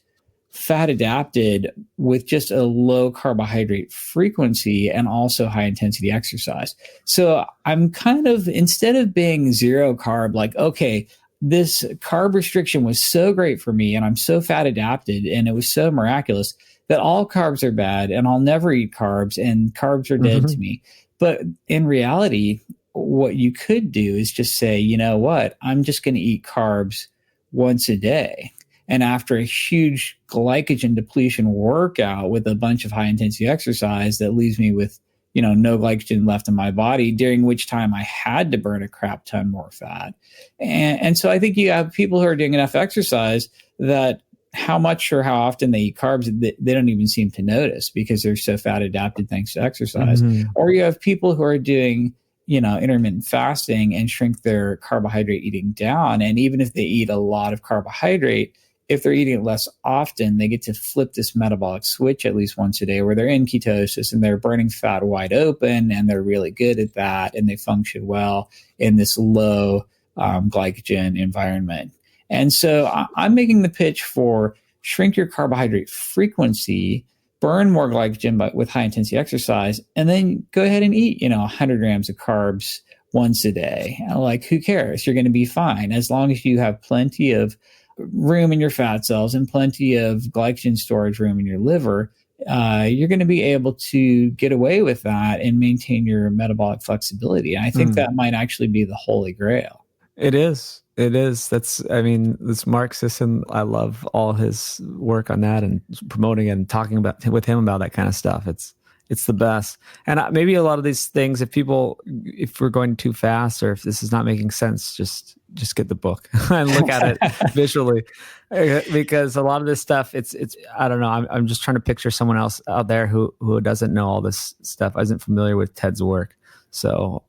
fat adapted with just a low carbohydrate frequency and also high intensity exercise. So I'm kind of, instead of being zero carb, like, okay, this carb restriction was so great for me and I'm so fat adapted and it was so miraculous that all carbs are bad and I'll never eat carbs and carbs are dead to me. But in reality, what you could do is just say, you know what, I'm just going to eat carbs once a day. And after a huge glycogen depletion workout with a bunch of high intensity exercise that leaves me with, no glycogen left in my body, during which time I had to burn a crap ton more fat. And so I think you have people who are doing enough exercise that how much or how often they eat carbs, they don't even seem to notice because they're so fat adapted thanks to exercise. Or you have people who are doing, intermittent fasting and shrink their carbohydrate eating down. And even if they eat a lot of carbohydrate, if they're eating it less often, they get to flip this metabolic switch at least once a day where they're in ketosis and they're burning fat wide open and they're really good at that and they function well in this low glycogen environment. And so I'm making the pitch for shrink your carbohydrate frequency, burn more glycogen but with high intensity exercise, and then go ahead and eat, 100 grams of carbs once a day. Like, who cares? You're going to be fine as long as you have plenty of room in your fat cells and plenty of glycogen storage room in your liver. You're going to be able to get away with that and maintain your metabolic flexibility. And I think that might actually be the holy grail. It is. This Mark Sisson, I love all his work on that and promoting it and talking with him about that kind of stuff. It's the best. And maybe a lot of these things, if we're going too fast or if this is not making sense, just get the book and look at it visually, because a lot of this stuff, it's I don't know. I'm just trying to picture someone else out there who doesn't know all this stuff, isn't familiar with Ted's work. So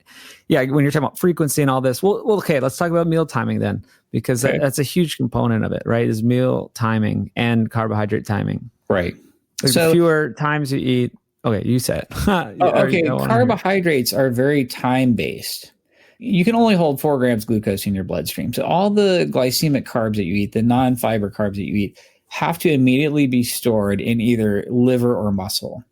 yeah, when you're talking about frequency and all this, well, okay, let's talk about meal timing then, because that's a huge component of it, right? Is meal timing and carbohydrate timing. Right. So the fewer times you eat. Okay, you said it. Okay, carbohydrates are very time-based. You can only hold 4 grams glucose in your bloodstream. So all the glycemic carbs that you eat, the non-fiber carbs that you eat, have to immediately be stored in either liver or muscle.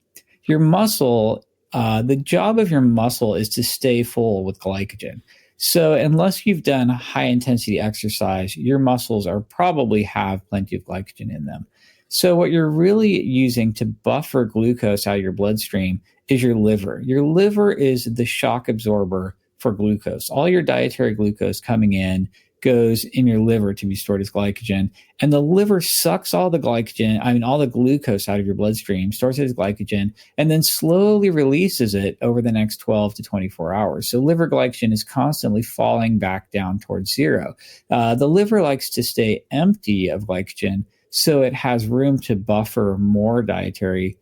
Your muscle, the job of your muscle is to stay full with glycogen. So unless you've done high-intensity exercise, your muscles are probably have plenty of glycogen in them. So what you're really using to buffer glucose out of your bloodstream is your liver. Your liver is the shock absorber for glucose. All your dietary glucose coming in goes in your liver to be stored as glycogen. And the liver sucks all the all the glucose out of your bloodstream, stores it as glycogen, and then slowly releases it over the next 12 to 24 hours. So liver glycogen is constantly falling back down towards zero. The liver likes to stay empty of glycogen, so it has room to buffer more dietary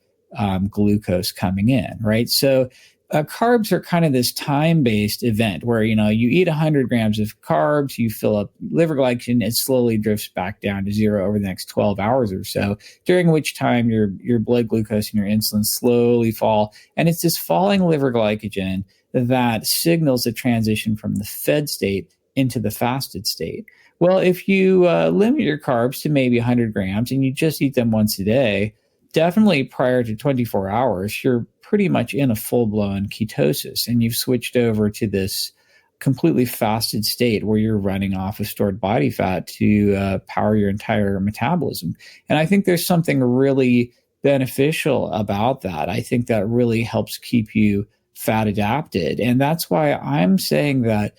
glucose coming in, right? So carbs are kind of this time-based event where, you eat 100 grams of carbs, you fill up liver glycogen, it slowly drifts back down to zero over the next 12 hours or so, during which time your blood glucose and your insulin slowly fall. And it's this falling liver glycogen that signals the transition from the fed state into the fasted state. Well, if you limit your carbs to maybe 100 grams and you just eat them once a day, definitely prior to 24 hours, you're pretty much in a full-blown ketosis, and you've switched over to this completely fasted state where you're running off of stored body fat to power your entire metabolism. And I think there's something really beneficial about that. I think that really helps keep you fat adapted. And that's why I'm saying that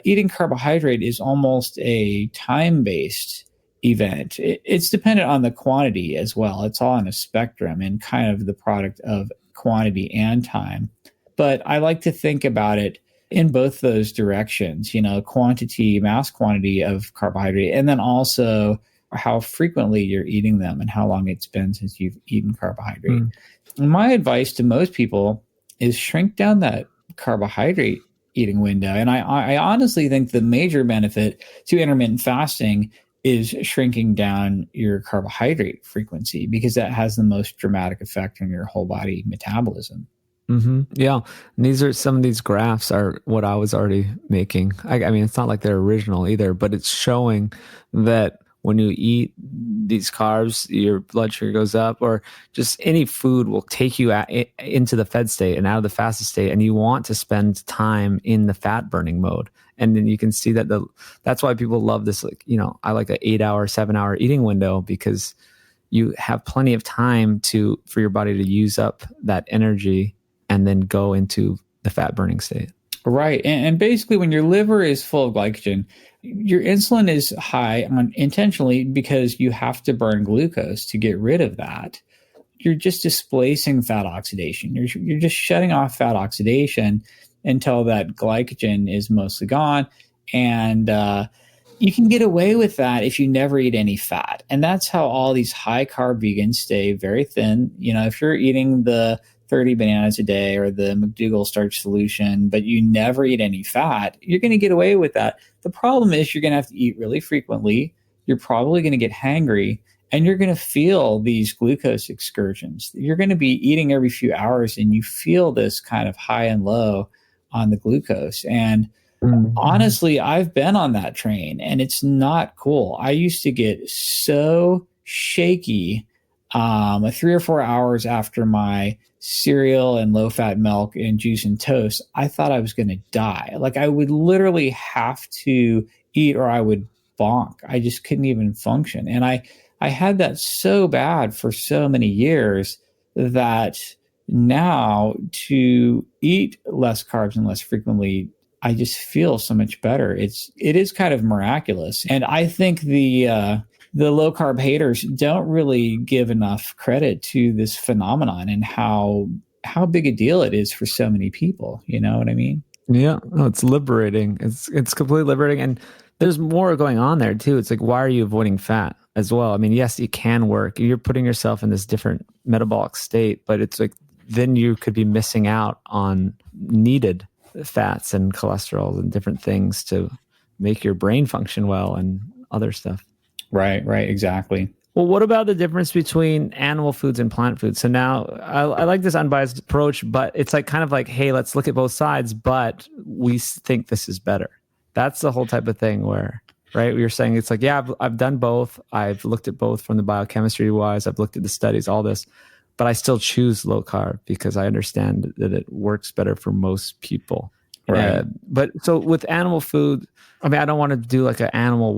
eating carbohydrate is almost a time-based event. It's dependent on the quantity as well. It's all on a spectrum and kind of the product of quantity and time. But I like to think about it in both those directions, mass quantity of carbohydrate, and then also how frequently you're eating them and how long it's been since you've eaten carbohydrate. My advice to most people is shrink down that carbohydrate eating window. And I honestly think the major benefit to intermittent fasting is shrinking down your carbohydrate frequency, because that has the most dramatic effect on your whole body metabolism. Mm-hmm. Yeah. And some of these graphs are what I was already making. I mean, it's not like they're original either, but it's showing that when you eat these carbs, your blood sugar goes up, or just any food will take you into the fed state and out of the fasted state. And you want to spend time in the fat burning mode. And then you can see that that's why people love this. I like an 8-hour, 7-hour eating window, because you have plenty of time for your body to use up that energy and then go into the fat burning state. Right. And basically, when your liver is full of glycogen, your insulin is high intentionally because you have to burn glucose to get rid of that. You're just displacing fat oxidation. You're just shutting off fat oxidation until that glycogen is mostly gone. And you can get away with that if you never eat any fat. And that's how all these high carb vegans stay very thin. If you're eating the 30 bananas a day or the McDougall starch solution, but you never eat any fat, you're going to get away with that. The problem is you're going to have to eat really frequently. You're probably going to get hangry, and you're going to feel these glucose excursions. You're going to be eating every few hours, and you feel this kind of high and low on the glucose. And honestly, I've been on that train, and it's not cool. I used to get so shaky 3 or 4 hours after my cereal and low-fat milk and juice and toast. I thought I was going to die. Like, I would literally have to eat or I would bonk. I just couldn't even function. And I had that so bad for so many years that now to eat less carbs and less frequently, I just feel so much better. It is kind of miraculous. And I think the low carb haters don't really give enough credit to this phenomenon and how big a deal it is for so many people. You know what I mean? Yeah. No, it's liberating. It's completely liberating. And there's more going on there too. It's like, why are you avoiding fat as well? I mean, yes, it can work. You're putting yourself in this different metabolic state, but it's like, then you could be missing out on needed fats and cholesterol and different things to make your brain function well and other stuff. Right, exactly. Well, what about the difference between animal foods and plant foods? So now I like this unbiased approach, but it's like kind of like, hey, let's look at both sides, but we think this is better. That's the whole type of thing where, right, you're saying it's like, yeah, I've done both. I've looked at both from the biochemistry wise. I've looked at the studies, all this, but I still choose low carb because I understand that it works better for most people. Right. But so with animal food, I mean, I don't want to do like an animal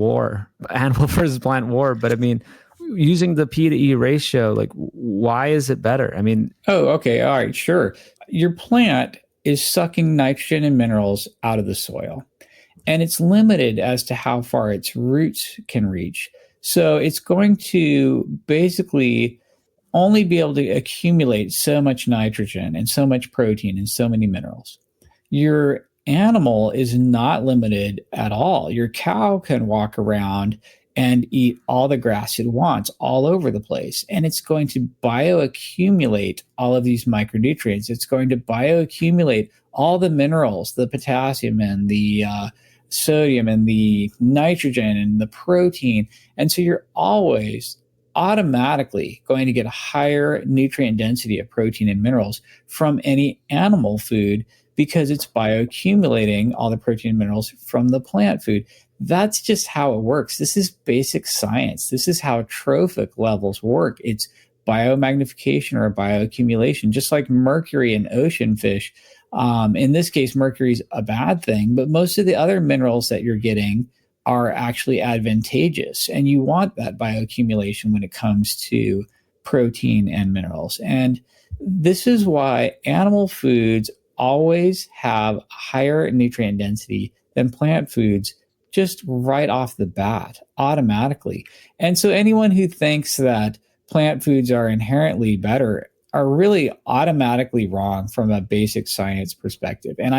versus plant war, but I mean, using the P to E ratio, like, why is it better? I mean, oh, okay. All right. Sure. Your plant is sucking nitrogen and minerals out of the soil. and it's limited as to how far its roots can reach. So it's going to basically only be able to accumulate so much nitrogen and so much protein and so many minerals. Your animal is not limited at all. Your cow can walk around and eat all the grass it wants all over the place. And it's going to bioaccumulate all of these micronutrients. It's going to bioaccumulate all the minerals, the potassium and the sodium and the nitrogen and the protein. And so you're always automatically going to get a higher nutrient density of protein and minerals from any animal food because it's bioaccumulating all the protein and minerals from the plant food. That's just how it works. This is basic science. This is how trophic levels work. It's biomagnification or bioaccumulation, just like mercury in ocean fish. In this case, mercury is a bad thing, but most of the other minerals that you're getting are actually advantageous. And you want that bioaccumulation when it comes to protein and minerals. And this is why animal foods always have higher nutrient density than plant foods just right off the bat, automatically. And so anyone who thinks that plant foods are inherently better are really automatically wrong from a basic science perspective. And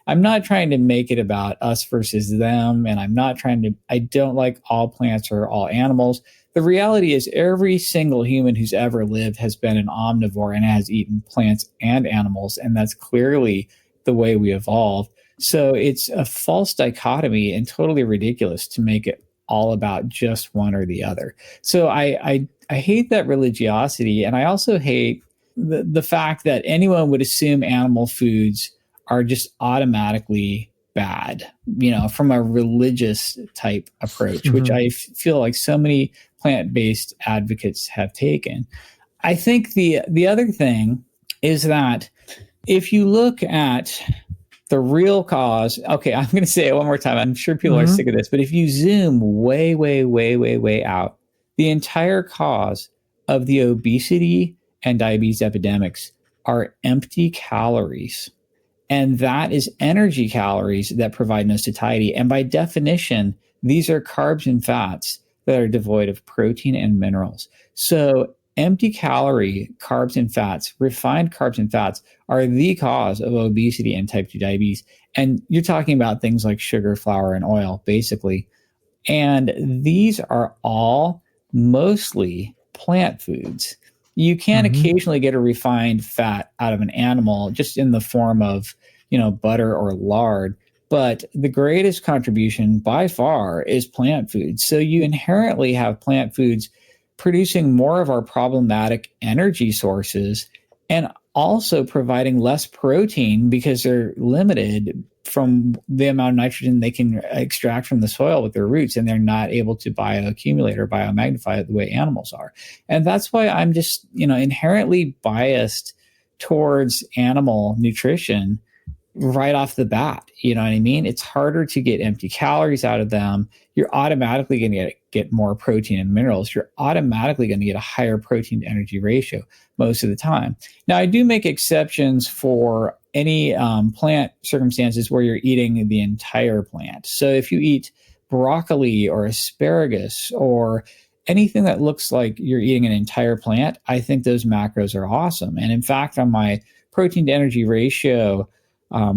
I'm not trying to make it about us versus them. And I don't like all plants or all animals. The reality is every single human who's ever lived has been an omnivore and has eaten plants and animals. And that's clearly the way we evolved. So it's a false dichotomy and totally ridiculous to make it all about just one or the other. So I hate that religiosity. And I also hate the fact that anyone would assume animal foods are just automatically bad, from a religious type approach, which I feel like so many plant-based advocates have taken. I think the other thing is that if you look at the real cause, okay, I'm going to say it one more time. I'm sure people are sick of this, but if you zoom way, way, way, way, way out, the entire cause of the obesity and diabetes epidemics are empty calories. And that is energy calories that provide no satiety. And by definition, these are carbs and fats that are devoid of protein and minerals. So empty calorie carbs and fats, refined carbs and fats, are the cause of obesity and type 2 diabetes. And you're talking about things like sugar, flour, and oil, basically. And these are all mostly plant foods. You can occasionally get a refined fat out of an animal just in the form of, butter or lard. But the greatest contribution by far is plant foods. So you inherently have plant foods producing more of our problematic energy sources and also providing less protein because they're limited from the amount of nitrogen they can extract from the soil with their roots, and they're not able to bioaccumulate or biomagnify the way animals are. And that's why I'm just, inherently biased towards animal nutrition right off the bat. You know what I mean? It's harder to get empty calories out of them. You're automatically going to get more protein and minerals. You're automatically going to get a higher protein to energy ratio most of the time. Now, I do make exceptions for any plant circumstances where you're eating the entire plant. So if you eat broccoli or asparagus or anything that looks like you're eating an entire plant, I think those macros are awesome. And in fact, on my protein to energy ratio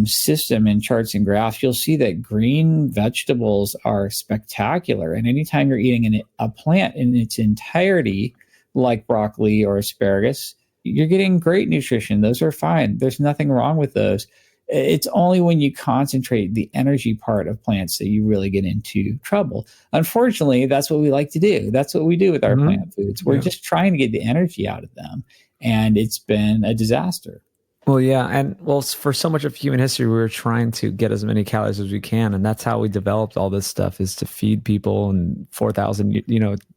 system in charts and graphs, you'll see that green vegetables are spectacular. And anytime you're eating a plant in its entirety, like broccoli or asparagus, you're getting great nutrition. Those are fine. There's nothing wrong with those. It's only when you concentrate the energy part of plants that you really get into trouble. Unfortunately, that's what we like to do. That's what we do with our plant foods. We're just trying to get the energy out of them. And it's been a disaster. Well, yeah. And for so much of human history, we were trying to get as many calories as we can. And that's how we developed all this stuff, is to feed people. And 4,000,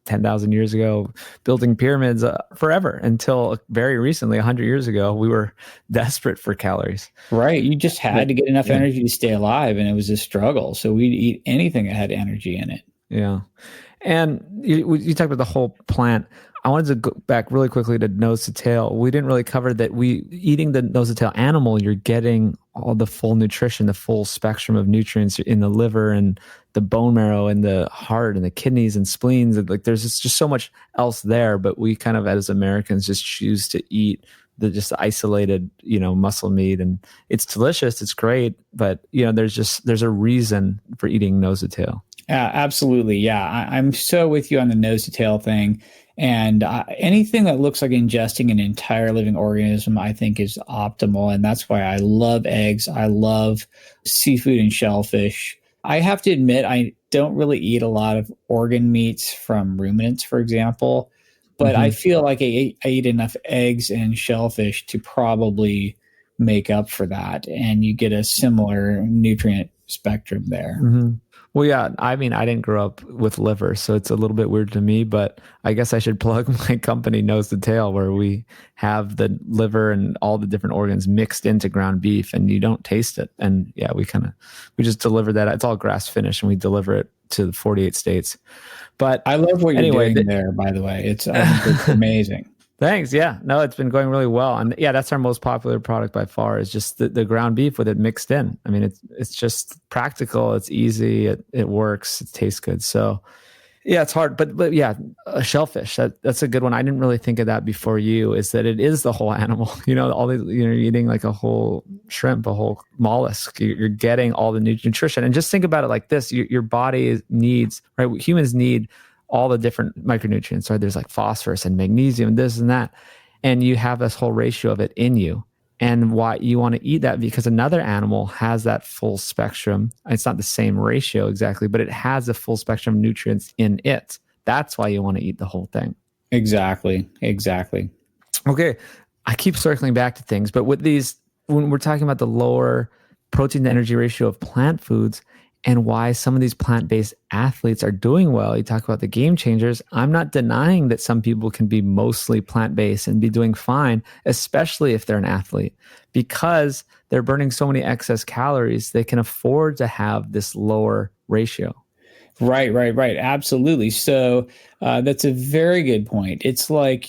10,000 years ago, building pyramids forever until very recently, 100 years ago, we were desperate for calories. Right. You just had to get enough energy to stay alive. And it was a struggle. So we'd eat anything that had energy in it. Yeah. And you talked about the whole plant. I wanted to go back really quickly to nose to tail. We didn't really cover that. Eating the nose to tail animal, you're getting all the full nutrition, the full spectrum of nutrients in the liver and the bone marrow and the heart and the kidneys and spleens. Like there's just so much else there, but we kind of as Americans just choose to eat the just isolated, muscle meat, and it's delicious. It's great. But, there's a reason for eating nose to tail. Absolutely. Yeah. I'm so with you on the nose to tail thing. And anything that looks like ingesting an entire living organism, I think is optimal. And that's why I love eggs. I love seafood and shellfish. I have to admit, I don't really eat a lot of organ meats from ruminants, for example, but I feel like I eat enough eggs and shellfish to probably make up for that. And you get a similar nutrient spectrum there. Mm-hmm. Well, yeah, I mean, I didn't grow up with liver, so it's a little bit weird to me, but I guess I should plug my company Nose to Tail, where we have the liver and all the different organs mixed into ground beef, and you don't taste it. And yeah, we just deliver that. It's all grass finished, and we deliver it to the 48 states. But I love what you're doing there, by the way. It's amazing. Thanks. Yeah. No, it's been going really well. And yeah, that's our most popular product by far, is just the ground beef with it mixed in. I mean, it's just practical. It's easy. It works. It tastes good. So yeah, it's hard. But yeah, a shellfish, that's a good one. I didn't really think of that before you, is that it is the whole animal. All these, you're eating like a whole shrimp, a whole mollusk. You're getting all the nutrition. And just think about it like this. Your body needs, right? Humans need all the different micronutrients, right? There's like phosphorus and magnesium, this and that. And you have this whole ratio of it in you. And why you want to eat that, because another animal has that full spectrum. It's not the same ratio exactly, but it has a full spectrum of nutrients in it. That's why you want to eat the whole thing. Exactly. Okay. I keep circling back to things, but with these, when we're talking about the lower protein to energy ratio of plant foods, and why some of these plant-based athletes are doing well. You talk about the game changers. I'm not denying that some people can be mostly plant-based and be doing fine, especially if they're an athlete, because they're burning so many excess calories, they can afford to have this lower ratio. Right. Absolutely. So that's a very good point. It's like,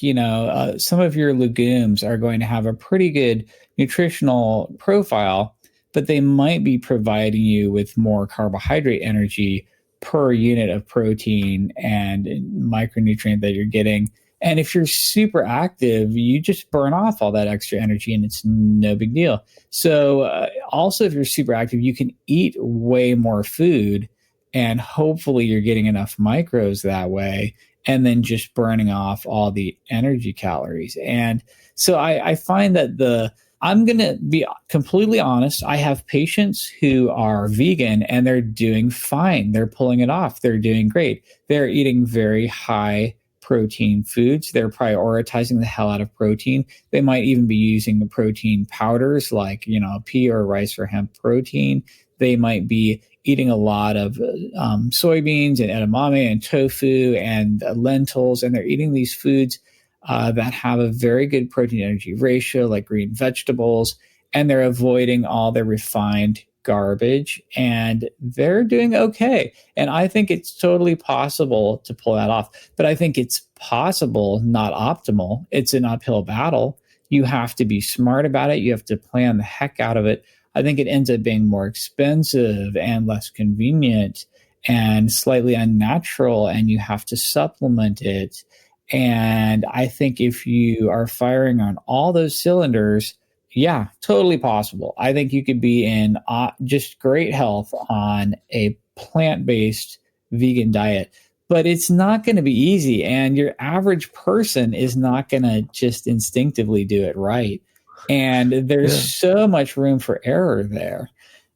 some of your legumes are going to have a pretty good nutritional profile, but they might be providing you with more carbohydrate energy per unit of protein and micronutrient that you're getting. And if you're super active, you just burn off all that extra energy and it's no big deal. So also, if you're super active, you can eat way more food and hopefully you're getting enough micros that way, and then just burning off all the energy calories. And so I find that I'm going to be completely honest. I have patients who are vegan and they're doing fine. They're pulling it off. They're doing great. They're eating very high protein foods. They're prioritizing the hell out of protein. They might even be using the protein powders like, pea or rice or hemp protein. They might be eating a lot of soybeans and edamame and tofu and lentils. And they're eating these foods that have a very good protein energy ratio, like green vegetables, and they're avoiding all the refined garbage, and they're doing okay. And I think it's totally possible to pull that off, but I think it's possible, not optimal. It's an uphill battle. You have to be smart about it. You have to plan the heck out of it. I think it ends up being more expensive and less convenient and slightly unnatural, and you have to supplement it. And I think if you are firing on all those cylinders, yeah, totally possible. I think you could be in just great health on a plant-based vegan diet, but it's not going to be easy. And your average person is not going to just instinctively do it right. And there's so much room for error there.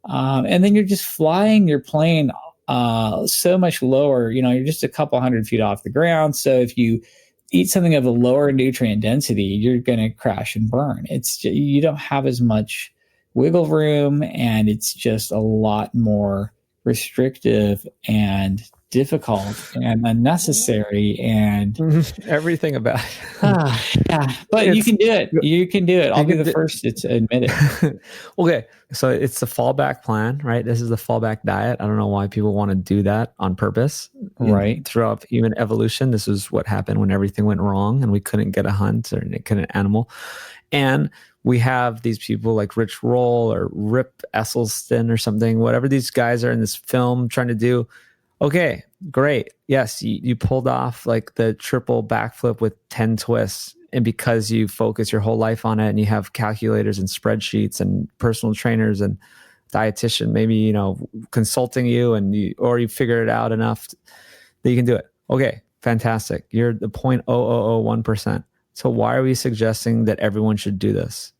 And then you're just flying your plane so much lower. You're just a couple 100 feet off the ground. So if you eat something of a lower nutrient density, you're going to crash and burn. You don't have as much wiggle room, and it's just a lot more restrictive and difficult and unnecessary and everything about it. Yeah, but you can do it. You can do it. I'll be the first to admit it. Okay, so it's the fallback plan, right? This is the fallback diet. I don't know why people want to do that on purpose. Right. Throughout human evolution, this is what happened when everything went wrong and we couldn't get a hunt or couldn't animal. And we have these people like Rich Roll or Rip Esselstyn or something, whatever these guys are in this film trying to do. Okay, great. Yes, you pulled off like the triple backflip with 10 twists. And because you focus your whole life on it and you have calculators and spreadsheets and personal trainers and dietitian, maybe, consulting you or you figured it out enough that you can do it. Okay, fantastic. You're the 0.0001%. So why are we suggesting that everyone should do this?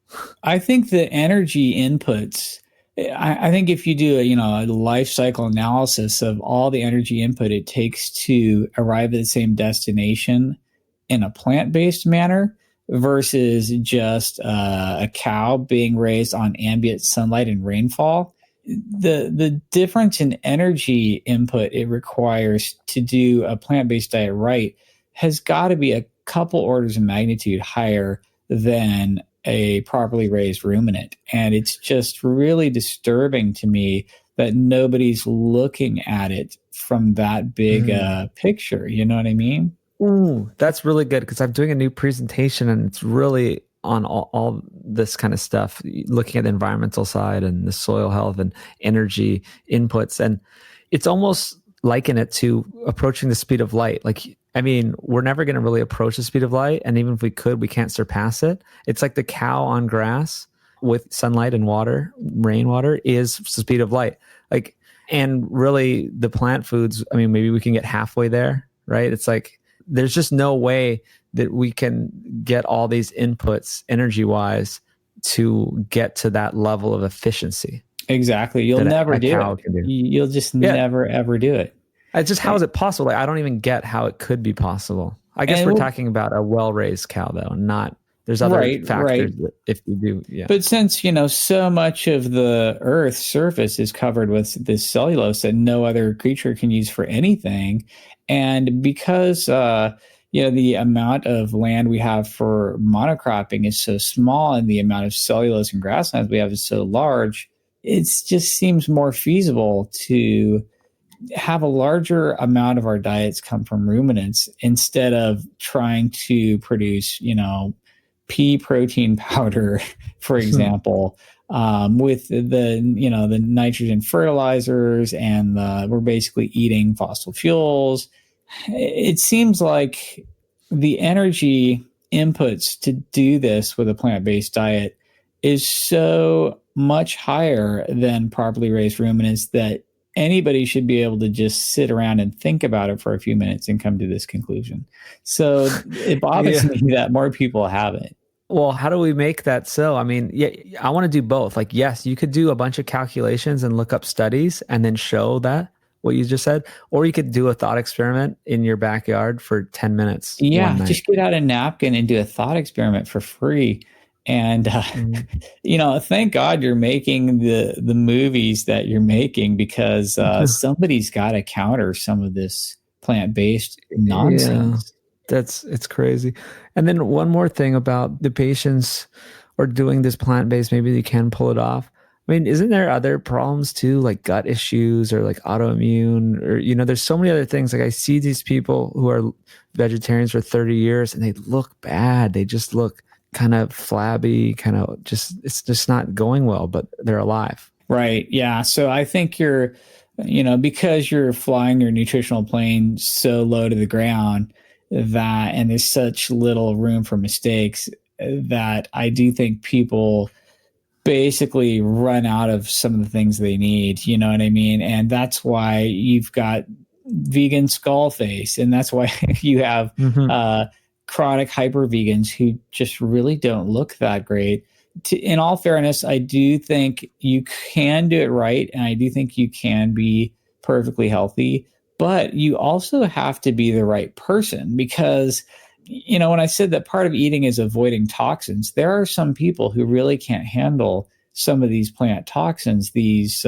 I think the energy inputs, I think if you do a life cycle analysis of all the energy input it takes to arrive at the same destination in a plant-based manner versus just a cow being raised on ambient sunlight and rainfall, the difference in energy input it requires to do a plant-based diet right has got to be a couple orders of magnitude higher than a properly raised ruminant. And it's just really disturbing to me that nobody's looking at it from that big picture. You know what I mean? Ooh, that's really good because I'm doing a new presentation and it's really on all this kind of stuff, looking at the environmental side and the soil health and energy inputs. And it's almost liken it to approaching the speed of light. We're never going to really approach the speed of light. And even if we could, we can't surpass it. It's like the cow on grass with sunlight and water, rainwater is the speed of light. And really the plant foods, maybe we can get halfway there, right? It's like, there's just no way that we can get all these inputs energy wise to get to that level of efficiency. Exactly. You'll never do it. You'll just never, ever do it. It's just, how is it possible? I don't even get how it could be possible. I guess we're talking about a well-raised cow though, not, there's other factors that if you do. Yeah. But since, so much of the earth's surface is covered with this cellulose that no other creature can use for anything. And because, the amount of land we have for monocropping is so small and the amount of cellulose and grasslands we have is so large, it just seems more feasible to have a larger amount of our diets come from ruminants instead of trying to produce, pea protein powder, for example, with the nitrogen fertilizers and we're basically eating fossil fuels. It seems like the energy inputs to do this with a plant-based diet is so much higher than properly raised ruminants that anybody should be able to just sit around and think about it for a few minutes and come to this conclusion. So it bothers me that more people haven't. Well, how do we make that so? I want to do both. Yes, you could do a bunch of calculations and look up studies and then show that, what you just said, or you could do a thought experiment in your backyard for 10 minutes. Yeah, just get out a napkin and do a thought experiment for free. And, thank God you're making the movies that you're making because somebody's got to counter some of this plant-based nonsense. Yeah, it's crazy. And then one more thing about the patients or doing this plant-based, maybe they can pull it off. Isn't there other problems too, like gut issues or like autoimmune or, there's so many other things. I see these people who are vegetarians for 30 years and they look bad. They just look kind of flabby, it's just not going well, but they're alive. Right. Yeah. So I think you're, because you're flying your nutritional plane so low to the ground and there's such little room for mistakes that I do think people basically run out of some of the things they need. You know what I mean? And that's why you've got vegan skull face. And that's why you have, chronic hyper vegans who just really don't look that great. In all fairness, I do think you can do it right. And I do think you can be perfectly healthy, but you also have to be the right person because, when I said that part of eating is avoiding toxins, there are some people who really can't handle some of these plant toxins, these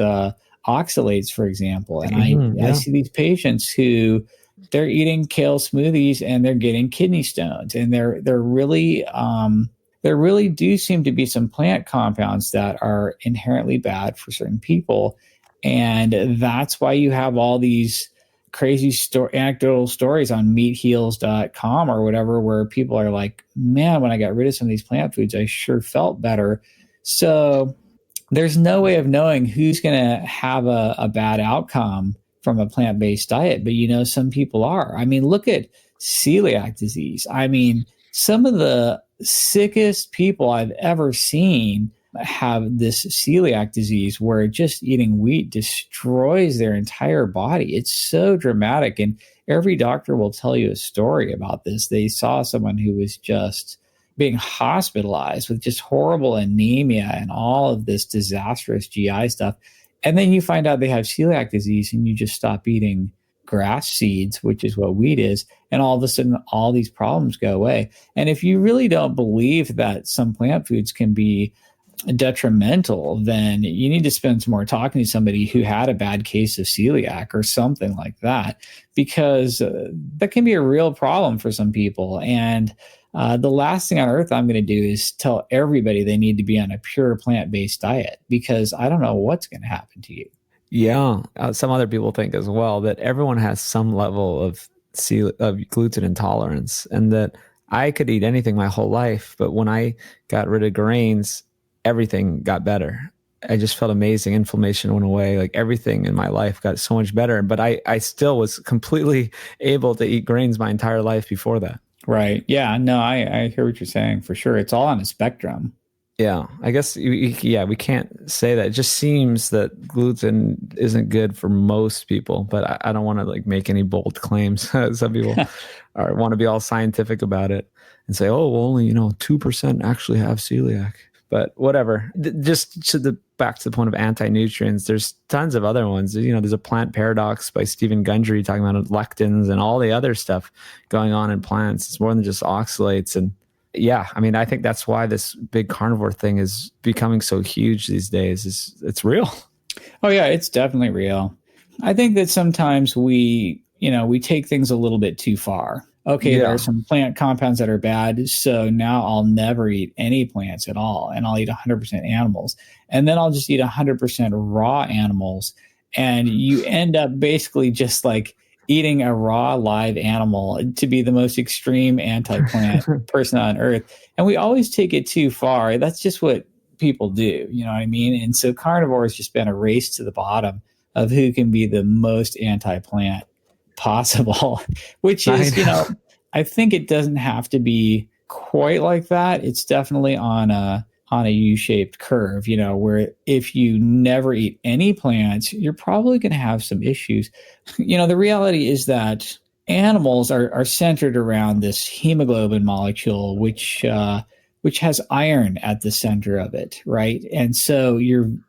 oxalates, for example. And I see these patients who they're eating kale smoothies and they're getting kidney stones, and there really do seem to be some plant compounds that are inherently bad for certain people. And that's why you have all these crazy anecdotal stories on meatheals.com or whatever, where people are like, man, when I got rid of some of these plant foods, I sure felt better. So there's no way of knowing who's going to have a bad outcome from a plant-based diet. But, some people are. I mean, look at celiac disease. I mean, some of the sickest people I've ever seen have this celiac disease where just eating wheat destroys their entire body. It's so dramatic. And every doctor will tell you a story about this. They saw someone who was just being hospitalized with just horrible anemia and all of this disastrous GI stuff. And then you find out they have celiac disease and you just stop eating grass seeds, which is what wheat is. And all of a sudden, all these problems go away. And if you really don't believe that some plant foods can be detrimental, then you need to spend some more talking to somebody who had a bad case of celiac or something like that, because that can be a real problem for some people. And the last thing on earth I'm going to do is tell everybody they need to be on a pure plant-based diet, because I don't know what's going to happen to you. Yeah. Some other people think as well that everyone has some level of gluten intolerance, and that I could eat anything my whole life, but when I got rid of grains, everything got better. I just felt amazing. Inflammation went away. Like everything in my life got so much better. But I still was completely able to eat grains my entire life before that. Right. Yeah. No, I hear what you're saying for sure. It's all on a spectrum. Yeah. I guess, we can't say that. It just seems that gluten isn't good for most people, but I don't want to make any bold claims. Some people want to be all scientific about it and say, oh, well, only, 2% actually have celiac. But whatever, just back to the point of anti-nutrients, there's tons of other ones. There's a plant paradox by Stephen Gundry talking about lectins and all the other stuff going on in plants. It's more than just oxalates. And yeah, I mean, I think that's why this big carnivore thing is becoming so huge these days. It's real. Oh yeah, it's definitely real. I think that sometimes we take things a little bit too far. Okay, there are some plant compounds that are bad, so now I'll never eat any plants at all, and I'll eat 100% animals. And then I'll just eat 100% raw animals, and you end up basically just eating a raw live animal to be the most extreme anti-plant person on earth. And we always take it too far. That's just what people do, you know what I mean? And so carnivore has just been a race to the bottom of who can be the most anti-plant possible, which is, I think it doesn't have to be quite like that. It's definitely on a U-shaped curve, where if you never eat any plants, you're probably going to have some issues. The reality is that animals are centered around this hemoglobin molecule, which has iron at the center of it, right? And so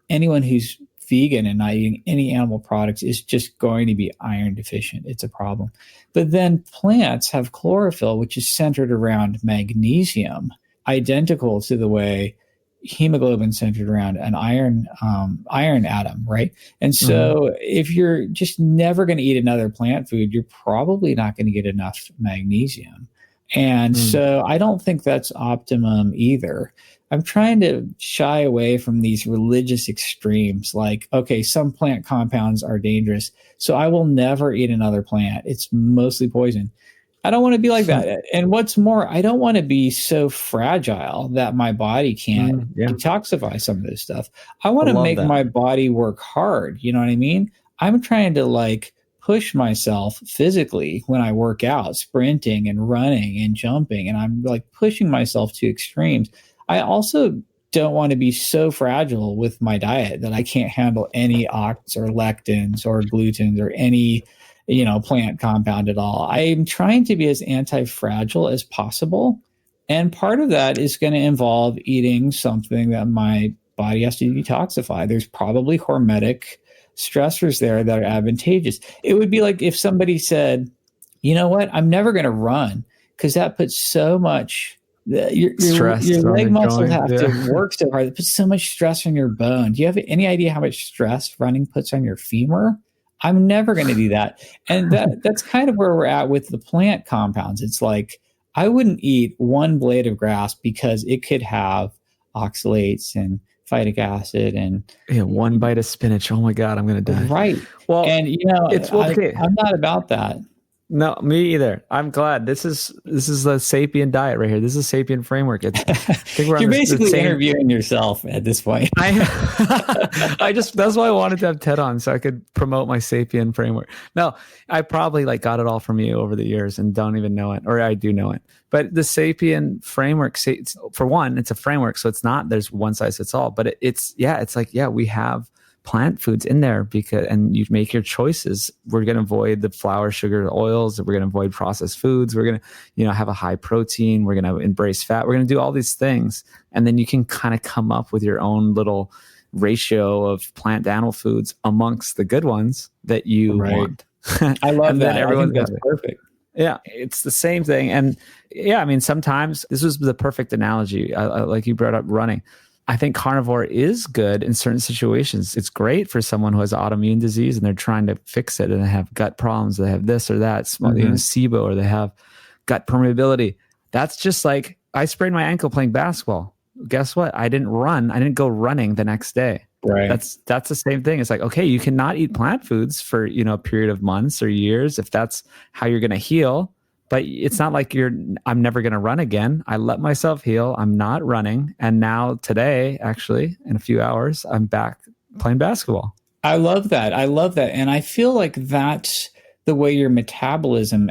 anyone who's vegan and not eating any animal products is just going to be iron deficient. It's a problem. But then plants have chlorophyll, which is centered around magnesium, identical to the way hemoglobin centered around an iron atom, right? And so if you're just never going to eat another plant food, you're probably not going to get enough magnesium. And so I don't think that's optimum either. I'm trying to shy away from these religious extremes, okay, some plant compounds are dangerous, so I will never eat another plant. It's mostly poison. I don't want to be like that. And what's more, I don't want to be so fragile that my body can't detoxify some of this stuff. I want to make my body work hard. You know what I mean? I'm trying to push myself physically when I work out, sprinting and running and jumping, and I'm pushing myself to extremes. I also don't want to be so fragile with my diet that I can't handle any ox or lectins or glutens or any, plant compound at all. I'm trying to be as anti-fragile as possible. And part of that is going to involve eating something that my body has to detoxify. There's probably hormetic stressors there that are advantageous. It would be like if somebody said, you know what, I'm never going to run because that puts so much your leg muscles have to work so hard. It puts so much stress on your bone. Do you have any idea how much stress running puts on your femur? I'm never going to do that. And that's kind of where we're at with the plant compounds. It's like, I wouldn't eat one blade of grass because it could have oxalates and phytic acid and one bite of spinach. Oh my God, I'm going to die. Right. Well, and it's okay. I'm not about that. No, me either. I'm glad. This is the sapient diet right here. This is a sapient framework. I think we're You're basically interviewing yourself at this point. That's why I wanted to have Ted on so I could promote my sapient framework. No, I probably got it all from you over the years and don't even know it, or I do know it. But the sapient framework, for one, it's a framework, so it's not there's one size fits all. But it's we have plant foods in there and you make your choices. We're going to avoid the flour, sugar, oils. We're going to avoid processed foods. We're going to, have a high protein. We're going to embrace fat. We're going to do all these things. And then you can kind of come up with your own little ratio of plant to animal foods amongst the good ones that you want. I love that. That's perfect. Yeah, it's the same thing. And yeah, I mean, sometimes this was the perfect analogy. Like you brought up running. I think carnivore is good in certain situations. It's great for someone who has autoimmune disease and they're trying to fix it and they have gut problems. They have this or that, SIBO, or they have gut permeability. That's just like, I sprained my ankle playing basketball. Guess what? I didn't run. I didn't go running the next day. Right. That's the same thing. It's like, okay, you cannot eat plant foods for, a period of months or years if that's how you're going to heal. But it's not like I'm never going to run again. I let myself heal. I'm not running. And now today, actually, in a few hours, I'm back playing basketball. I love that. And I feel like that's the way your metabolism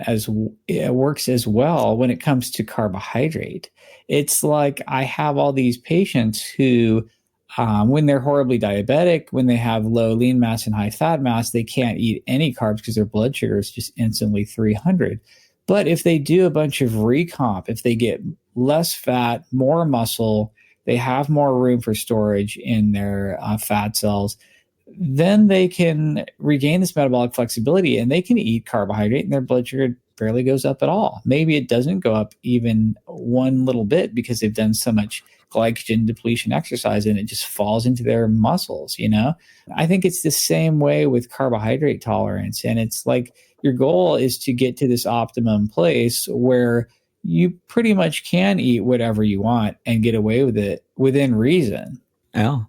works as well when it comes to carbohydrate. It's like I have all these patients who, when they're horribly diabetic, when they have low lean mass and high fat mass, they can't eat any carbs because their blood sugar is just instantly 300. But if they do a bunch of recomp, if they get less fat, more muscle, they have more room for storage in their fat cells, then they can regain this metabolic flexibility and they can eat carbohydrate and their blood sugar barely goes up at all. Maybe it doesn't go up even one little bit because they've done so much glycogen depletion exercise and it just falls into their muscles, I think it's the same way with carbohydrate tolerance. And it's like, your goal is to get to this optimum place where you pretty much can eat whatever you want and get away with it within reason. Yeah.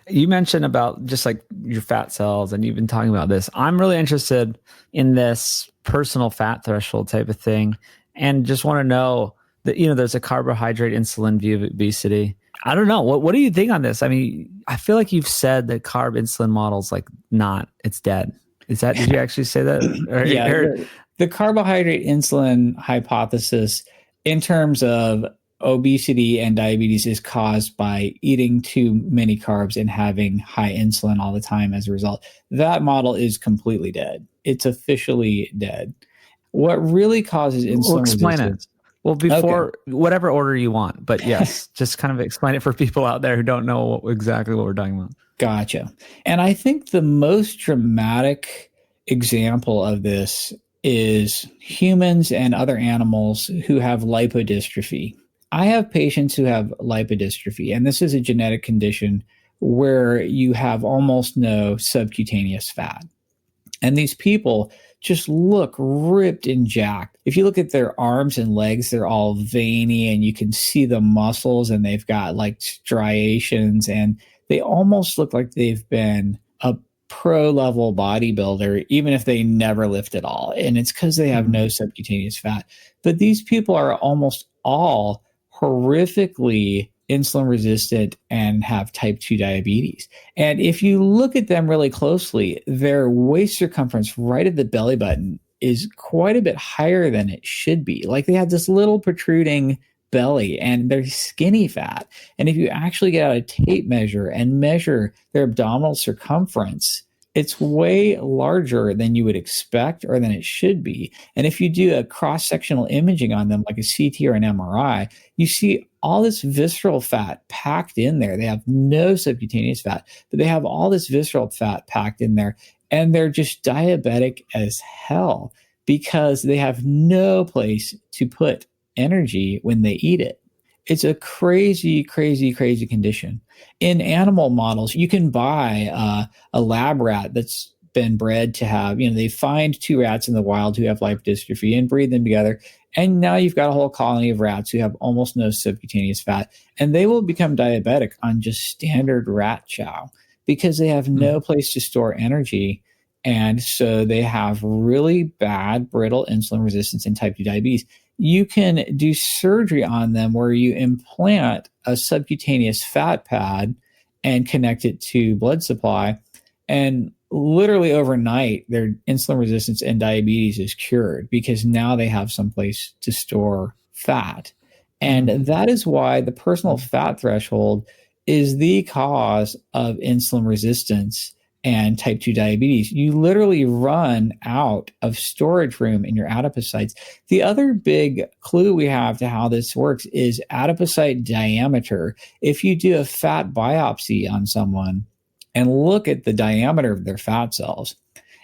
You mentioned about just like your fat cells and you've been talking about this. I'm really interested in this personal fat threshold type of thing and just want to know that, there's a carbohydrate insulin view of obesity. I don't know. What do you think on this? I mean, I feel like you've said that carb insulin model's it's dead. Did you actually say that? The carbohydrate insulin hypothesis in terms of obesity and diabetes is caused by eating too many carbs and having high insulin all the time as a result. That model is completely dead. It's officially dead. What really causes insulin explain resistance? Well, before whatever order you want, but yes, just kind of explain it for people out there who don't know exactly what we're talking about. Gotcha. And I think the most dramatic example of this is humans and other animals who have lipodystrophy. I have patients who have lipodystrophy, and this is a genetic condition where you have almost no subcutaneous fat. And these people just look ripped and jacked. If you look at their arms and legs, they're all veiny and you can see the muscles and they've got striations and they almost look like they've been a pro level bodybuilder, even if they never lift at all. And it's because they have no subcutaneous fat. But these people are almost all horrifically insulin resistant and have type 2 diabetes. And if you look at them really closely, their waist circumference right at the belly button is quite a bit higher than it should be. Like they have this little protruding belly and they're skinny fat. And if you actually get out a tape measure and measure their abdominal circumference, it's way larger than you would expect or than it should be. And if you do a cross-sectional imaging on them, like a CT or an MRI, you see all this visceral fat packed in there. They have no subcutaneous fat, but they have all this visceral fat packed in there. And they're just diabetic as hell because they have no place to put energy when they eat it. It's a crazy, crazy, crazy condition. In animal models, you can buy a lab rat that's been bred to have, they find two rats in the wild who have lipodystrophy and breed them together. And now you've got a whole colony of rats who have almost no subcutaneous fat, and they will become diabetic on just standard rat chow because they have no place to store energy. And so they have really bad brittle insulin resistance and type 2 diabetes. You can do surgery on them where you implant a subcutaneous fat pad and connect it to blood supply. And literally overnight, their insulin resistance and diabetes is cured because now they have some place to store fat. And that is why the personal fat threshold is the cause of insulin resistance and type 2 diabetes. You literally run out of storage room in your adipocytes. The other big clue we have to how this works is adipocyte diameter. If you do a fat biopsy on someone and look at the diameter of their fat cells,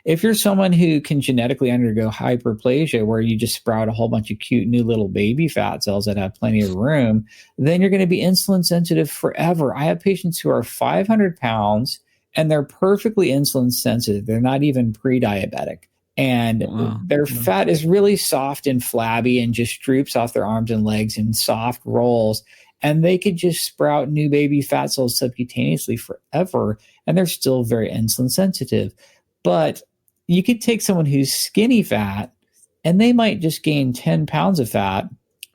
if you're someone who can genetically undergo hyperplasia, where you just sprout a whole bunch of cute new little baby fat cells that have plenty of room, then you're going to be insulin sensitive forever. I have patients who are 500 pounds and they're perfectly insulin sensitive. They're not even pre-diabetic. And their fat is really soft and flabby and just droops off their arms and legs in soft rolls. And they could just sprout new baby fat cells subcutaneously forever. And they're still very insulin sensitive. But you could take someone who's skinny fat and they might just gain 10 pounds of fat,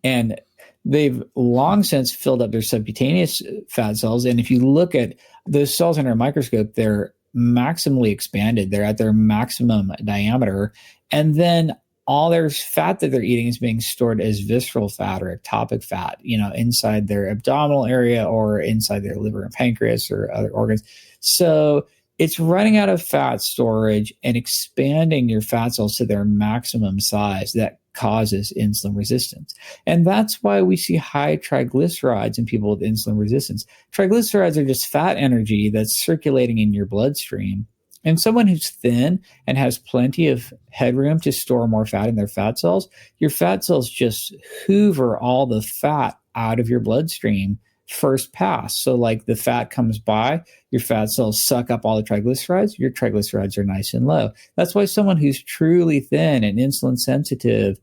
and they've long since filled up their subcutaneous fat cells. And if you look at those cells under a microscope, they're maximally expanded. They're at their maximum diameter. And then all their fat that they're eating is being stored as visceral fat or ectopic fat, inside their abdominal area or inside their liver and pancreas or other organs. So it's running out of fat storage and expanding your fat cells to their maximum size that causes insulin resistance. And that's why we see high triglycerides in people with insulin resistance. Triglycerides are just fat energy that's circulating in your bloodstream. And someone who's thin and has plenty of headroom to store more fat in their fat cells, your fat cells just hoover all the fat out of your bloodstream first pass. So like the fat comes by, your fat cells suck up all the triglycerides, your triglycerides are nice and low. That's why someone who's truly thin and insulin sensitive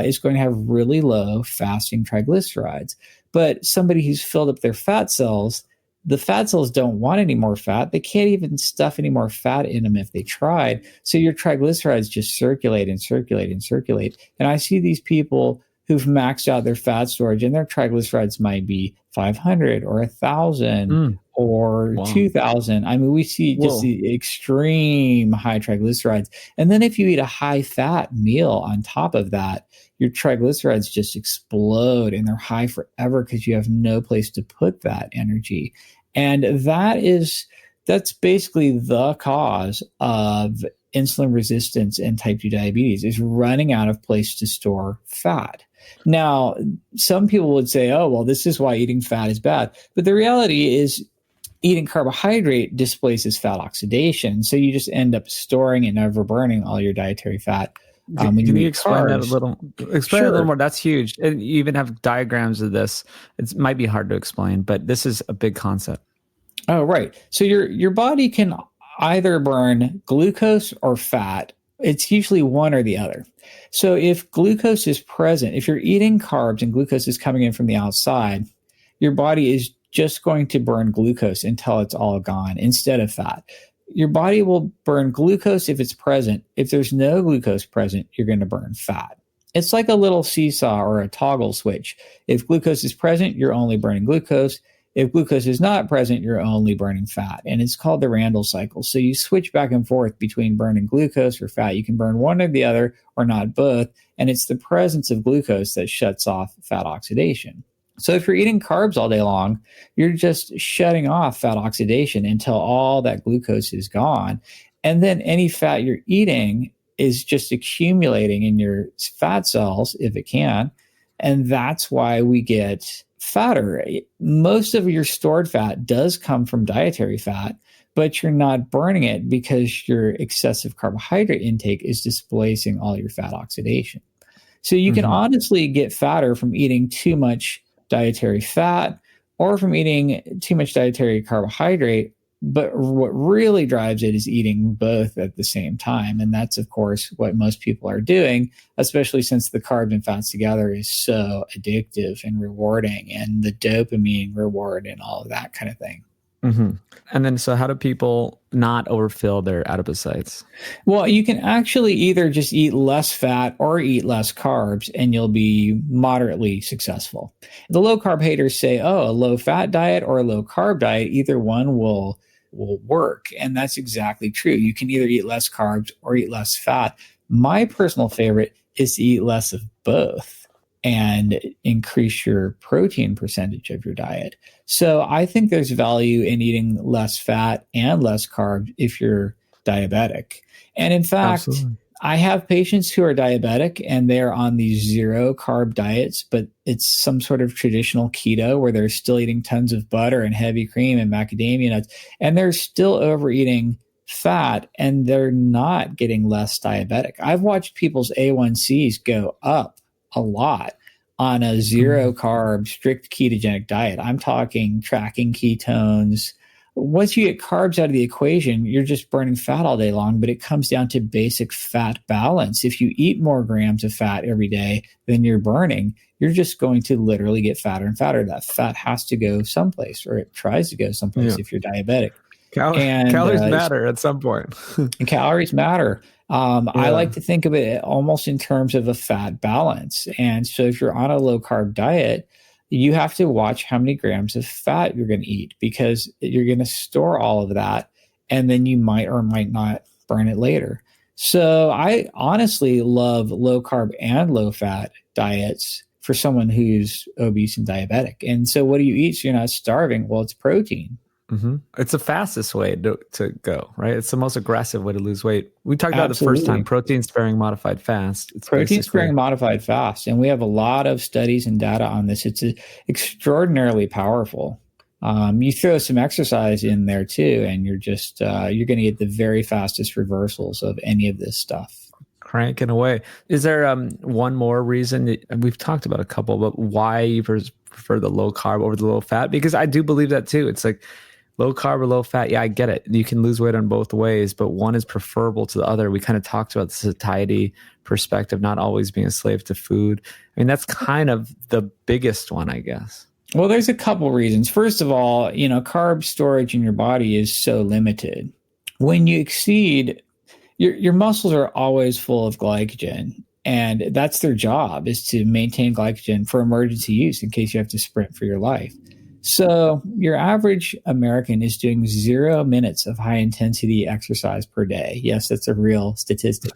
is going to have really low fasting triglycerides. But somebody who's filled up their fat cells, the fat cells don't want any more fat. They can't even stuff any more fat in them if they tried. So your triglycerides just circulate and circulate and circulate. And I see these people who've maxed out their fat storage and their triglycerides might be 500 or 1,000 or 2,000. I mean, we see just the extreme high triglycerides. And then if you eat a high fat meal on top of that, your triglycerides just explode and they're high forever because you have no place to put that energy. And that's basically the cause of insulin resistance and type 2 diabetes, is running out of place to store fat. Now, some people would say, oh, well, this is why eating fat is bad. But the reality is eating carbohydrate displaces fat oxidation. So you just end up storing and never burning all your dietary fat. Can you explain that a little? Explain it a little more. That's huge. And you even have diagrams of this. It might be hard to explain, but this is a big concept. Oh, right. So your body can either burn glucose or fat. It's usually one or the other. So if glucose is present, if you're eating carbs and glucose is coming in from the outside, your body is just going to burn glucose until it's all gone instead of fat. Your body will burn glucose if it's present. If there's no glucose present, you're going to burn fat. It's like a little seesaw or a toggle switch. If glucose is present, you're only burning glucose. If glucose is not present, you're only burning fat. And it's called the Randle cycle. So you switch back and forth between burning glucose or fat. You can burn one or the other or not both. And it's the presence of glucose that shuts off fat oxidation. So if you're eating carbs all day long, you're just shutting off fat oxidation until all that glucose is gone. And then any fat you're eating is just accumulating in your fat cells, if it can. And that's why we get fatter. Most of your stored fat does come from dietary fat, but you're not burning it because your excessive carbohydrate intake is displacing all your fat oxidation. So you can honestly get fatter from eating too much dietary fat or from eating too much dietary carbohydrate. But what really drives it is eating both at the same time. And that's, of course, what most people are doing, especially since the carbs and fats together is so addictive and rewarding, and the dopamine reward and all of that kind of thing. Mm-hmm. And then, so how do people not overfill their adipocytes? Well, you can actually either just eat less fat or eat less carbs, and you'll be moderately successful. The low carb haters say, oh, a low fat diet or a low carb diet, either one will work. And that's exactly true. You can either eat less carbs or eat less fat. My personal favorite is to eat less of both and increase your protein percentage of your diet. So I think there's value in eating less fat and less carbs if you're diabetic. And in fact, absolutely, I have patients who are diabetic and they're on these 0 carb diets, but it's some sort of traditional keto where they're still eating tons of butter and heavy cream and macadamia nuts, and they're still overeating fat and they're not getting less diabetic. I've watched people's A1Cs go up a lot on a 0 carb, strict ketogenic diet. I'm talking tracking ketones. Once you get carbs out of the equation, you're just burning fat all day long, but it comes down to basic fat balance. If you eat more grams of fat every day than you're burning, you're just going to literally get fatter and fatter. That fat has to go someplace, or it tries to go someplace if you're diabetic. Calories matter at some point. And calories matter. I like to think of it almost in terms of a fat balance. And so if you're on a low carb diet, you have to watch how many grams of fat you're going to eat, because you're going to store all of that and then you might or might not burn it later. So I honestly love low carb and low fat diets for someone who's obese and diabetic. And so what do you eat so you're not starving? Well, it's protein. Mm-hmm. It's the fastest way to go, right? It's the most aggressive way to lose weight. We talked about the first time, protein sparing modified fast. It's protein sparing modified fast. And we have a lot of studies and data on this. It's extraordinarily powerful. You throw some exercise in there too, and you're just, you're going to get the very fastest reversals of any of this stuff. Cranking away. Is there one more reason, we've talked about a couple, but why you prefer the low carb over the low fat? Because I do believe that too. It's like, low carb or low fat, yeah, I get it. You can lose weight on both ways, but one is preferable to the other. We kind of talked about the satiety perspective, not always being a slave to food. I mean, that's kind of the biggest one, I guess. Well, there's a couple reasons. First of all, carb storage in your body is so limited. When you exceed, your muscles are always full of glycogen, and that's their job, is to maintain glycogen for emergency use in case you have to sprint for your life. So your average American is doing 0 minutes of high intensity exercise per day. Yes, that's a real statistic.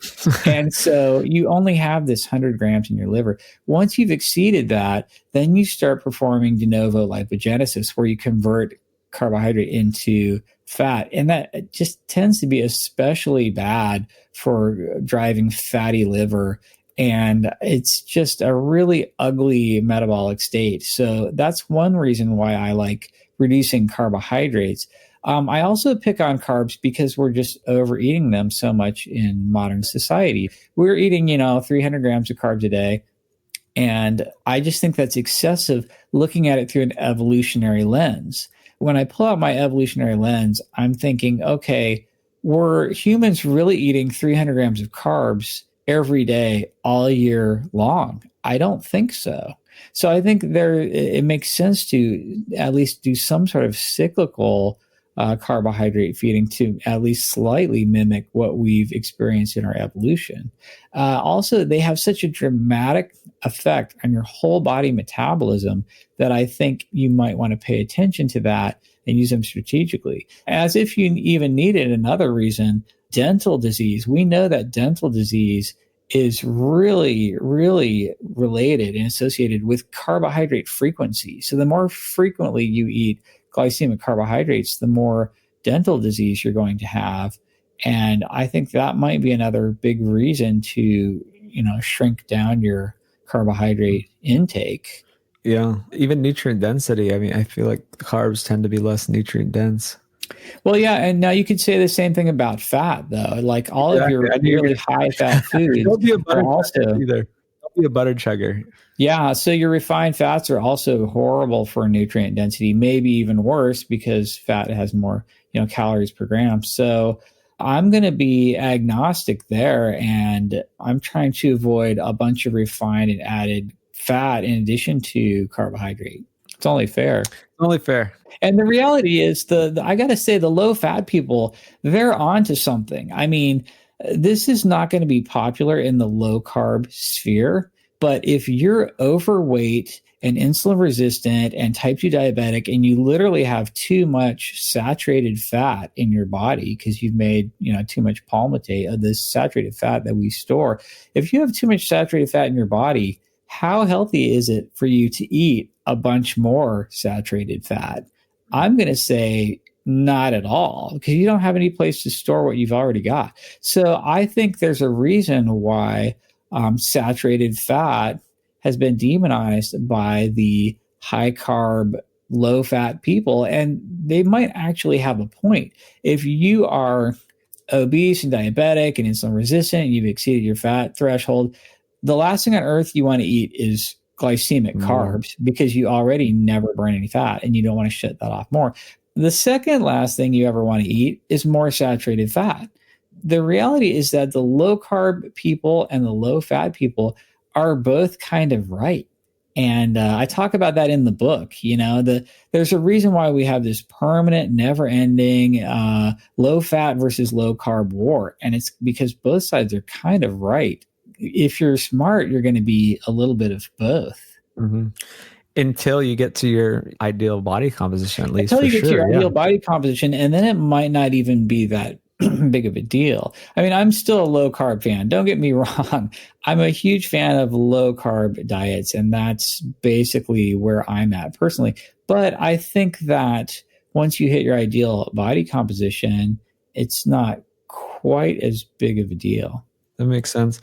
And so you only have this 100 grams in your liver. Once you've exceeded that, then you start performing de novo lipogenesis, where you convert carbohydrate into fat. And that just tends to be especially bad for driving fatty liver. And it's just a really ugly metabolic state. So that's one reason why I like reducing carbohydrates. I also pick on carbs because we're just overeating them so much in modern society. We're eating, 300 grams of carbs a day. And I just think that's excessive looking at it through an evolutionary lens. When I pull out my evolutionary lens, I'm thinking, okay, were humans really eating 300 grams of carbs every day, all year long? I don't think so. So I think it makes sense to at least do some sort of cyclical carbohydrate feeding to at least slightly mimic what we've experienced in our evolution. Also, they have such a dramatic effect on your whole body metabolism that I think you might want to pay attention to that and use them strategically. As if you even needed another reason, dental disease. We know that dental disease is really, really related and associated with carbohydrate frequency. So the more frequently you eat glycemic carbohydrates, the more dental disease you're going to have. And I think that might be another big reason to, shrink down your carbohydrate intake. Yeah. Even nutrient density. I mean, I feel like carbs tend to be less nutrient dense. Well, yeah, and now you could say the same thing about fat, though. Like all of your really high fat foods Don't be a are also either. Don't be a butter chugger. Yeah, so your refined fats are also horrible for nutrient density, maybe even worse because fat has more, calories per gram. So I'm going to be agnostic there, and I'm trying to avoid a bunch of refined and added fat in addition to carbohydrate. It's only fair. Only fair. And the reality is I got to say the low fat people, they're onto something. I mean, this is not going to be popular in the low carb sphere, but if you're overweight and insulin resistant and type 2 diabetic, and you literally have too much saturated fat in your body because you've made, too much palmitate of this saturated fat that we store. If you have too much saturated fat in your body, how healthy is it for you to eat a bunch more saturated fat? I'm going to say not at all, because you don't have any place to store what you've already got. So I think there's a reason why saturated fat has been demonized by the high carb, low fat people. And they might actually have a point. If you are obese and diabetic and insulin resistant and you've exceeded your fat threshold, the last thing on earth you want to eat is glycemic carbs, because you already never burn any fat and you don't want to shut that off more. The second last thing you ever want to eat is more saturated fat. The reality is that the low carb people and the low fat people are both kind of right. And I talk about that in the book. There's a reason why we have this permanent, never ending low fat versus low carb war. And it's because both sides are kind of right. If you're smart, you're going to be a little bit of both. Mm-hmm. Until you get to your ideal body composition, at least. Until you get to your ideal body composition, and then it might not even be that big of a deal. I mean, I'm still a low carb fan. Don't get me wrong. I'm a huge fan of low carb diets, and that's basically where I'm at personally. But I think that once you hit your ideal body composition, it's not quite as big of a deal. That makes sense.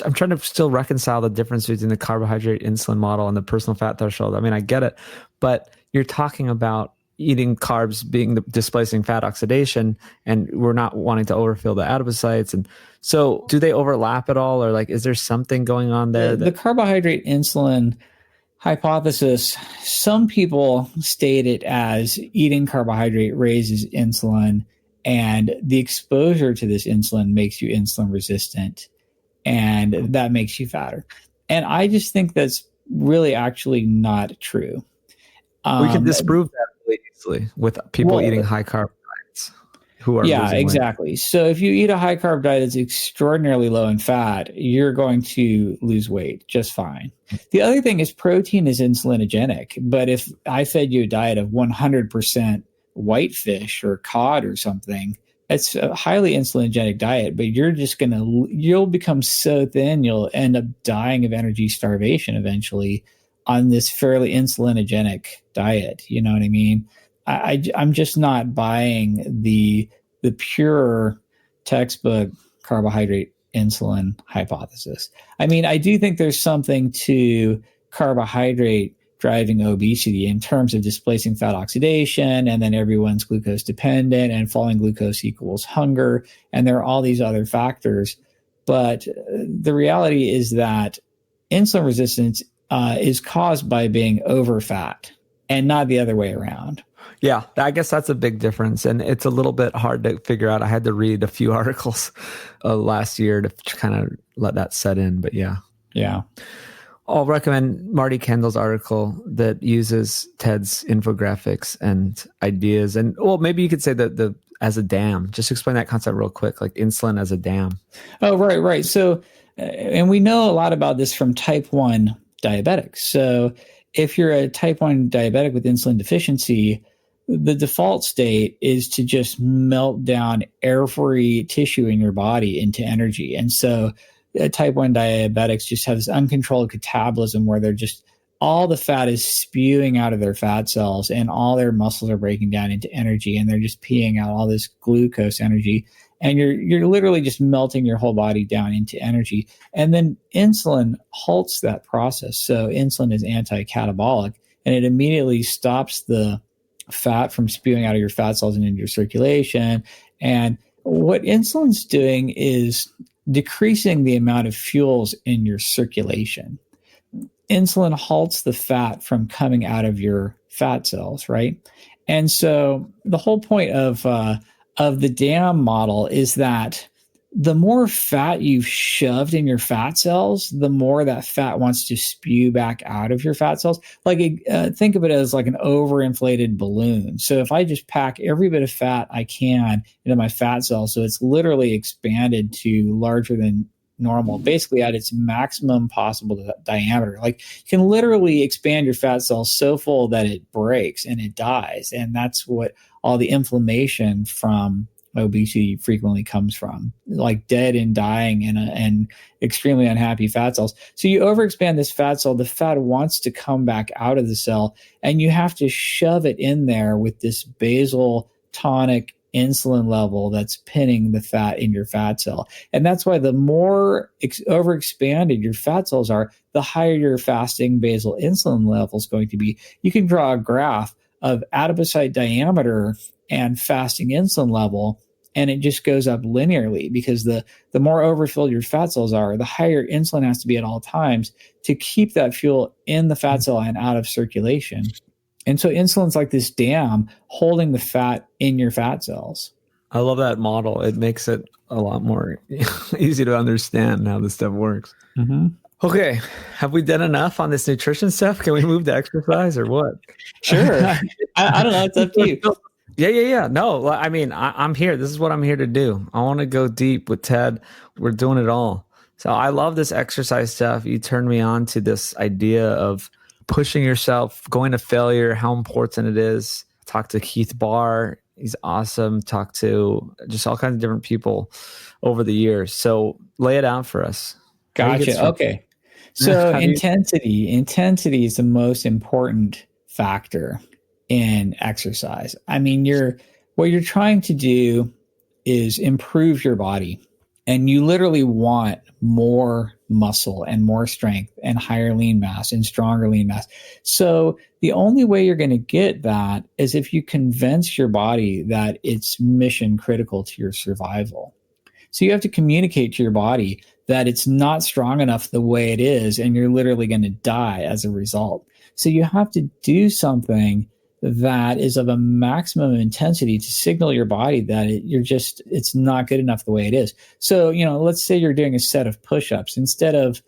I'm trying to still reconcile the difference between the carbohydrate insulin model and the personal fat threshold. I mean, I get it, but you're talking about eating carbs being displacing fat oxidation, and we're not wanting to overfill the adipocytes. And so do they overlap at all? Or is there something going on there? The carbohydrate insulin hypothesis, some people state it as eating carbohydrate raises insulin, and the exposure to this insulin makes you insulin resistant, and that makes you fatter. And I just think that's really actually not true. We can disprove that really easily with people eating high carb diets who are exactly. So if you eat a high carb diet that's extraordinarily low in fat, you're going to lose weight just fine. The other thing is protein is insulinogenic, but if I fed you a diet of 100% whitefish or cod or something, it's a highly insulinogenic diet, but you'll become so thin, you'll end up dying of energy starvation eventually on this fairly insulinogenic diet. You know what I mean? I'm just not buying the pure textbook carbohydrate insulin hypothesis. I mean, I do think there's something to carbohydrate driving obesity in terms of displacing fat oxidation, and then everyone's glucose dependent, and falling glucose equals hunger. And there are all these other factors. But the reality is that insulin resistance is caused by being over fat and not the other way around. Yeah, I guess that's a big difference. And it's a little bit hard to figure out. I had to read a few articles last year to kind of let that set in. But yeah. I'll recommend Marty Kendall's article that uses Ted's infographics and ideas. And maybe you could say that as a dam. Just explain that concept real quick, like insulin as a dam. Oh, right. So, and we know a lot about this from type 1 diabetics. So if you're a type 1 diabetic with insulin deficiency, the default state is to just melt down every tissue in your body into energy. And so type 1 diabetics just have this uncontrolled catabolism where they're just, all the fat is spewing out of their fat cells, and all their muscles are breaking down into energy, and they're just peeing out all this glucose energy. And you're literally just melting your whole body down into energy. And then insulin halts that process. So insulin is anti-catabolic, and it immediately stops the fat from spewing out of your fat cells and into your circulation. And what insulin's doing is decreasing the amount of fuels in your circulation. Insulin halts the fat from coming out of your fat cells, right? And so the whole point of the dam model is that the more fat you've shoved in your fat cells, the more that fat wants to spew back out of your fat cells. Like think of it as like an overinflated balloon. So if I just pack every bit of fat I can into my fat cells, so it's literally expanded to larger than normal, basically at its maximum possible diameter. Like you can literally expand your fat cells so full that it breaks and it dies. And that's what all the inflammation from obesity frequently comes from, like dead and dying and extremely unhappy fat cells. So you overexpand this fat cell, the fat wants to come back out of the cell, and you have to shove it in there with this basal tonic insulin level that's pinning the fat in your fat cell. And that's why the more overexpanded your fat cells are, the higher your fasting basal insulin level is going to be. You can draw a graph of adipocyte diameter and fasting insulin level, and it just goes up linearly, because the more overfilled your fat cells are, the higher insulin has to be at all times to keep that fuel in the fat cell and out of circulation. And so insulin's like this dam holding the fat in your fat cells. I love that model. It makes it a lot more easy to understand how this stuff works. Mm-hmm. Okay. Have we done enough on this nutrition stuff? Can we move to exercise or what? Sure. I don't know. It's up to you. Yeah. No, I mean, I'm here. This is what I'm here to do. I want to go deep with Ted. We're doing it all. So I love this exercise stuff. You turned me on to this idea of pushing yourself, going to failure, how important it is. Talk to Keith Barr. He's awesome. Talk to just all kinds of different people over the years. So lay it out for us. Gotcha. Okay. So intensity is the most important factor in exercise. I mean, what you're trying to do is improve your body, and you literally want more muscle and more strength and higher lean mass and stronger lean mass. So the only way you're going to get that is if you convince your body that it's mission critical to your survival. So you have to communicate to your body that it's not strong enough the way it is, and you're literally going to die as a result. So you have to do something that is of a maximum intensity to signal your body that it's not good enough the way it is. So, let's say you're doing a set of push-ups. Instead of,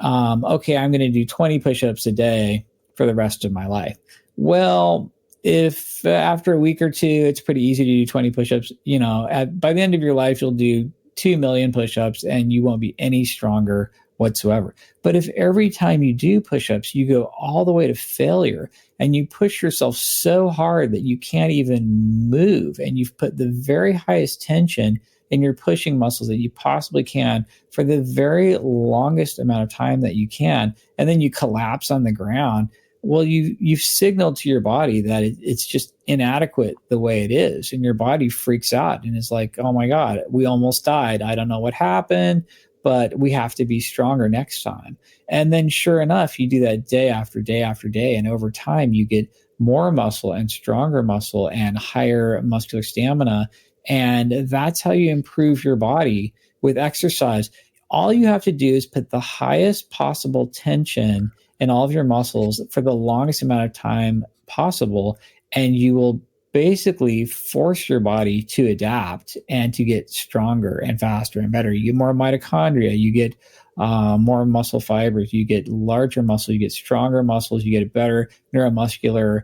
okay, I'm going to do 20 push-ups a day for the rest of my life. Well, if after a week or two, it's pretty easy to do 20 push-ups, by the end of your life, you'll do 2 million push-ups and you won't be any stronger whatsoever. But if every time you do push-ups, you go all the way to failure and you push yourself so hard that you can't even move, and you've put the very highest tension in your pushing muscles that you possibly can for the very longest amount of time that you can, and then you collapse on the ground, well, you've signaled to your body that it's just inadequate the way it is, and your body freaks out and is like, oh my God, we almost died. I don't know what happened, but we have to be stronger next time. And then sure enough, you do that day after day after day. And over time, you get more muscle and stronger muscle and higher muscular stamina. And that's how you improve your body with exercise. All you have to do is put the highest possible tension in all of your muscles for the longest amount of time possible. And you will basically force your body to adapt and to get stronger and faster and better. You get more mitochondria, you get more muscle fibers, you get larger muscle, you get stronger muscles, you get a better neuromuscular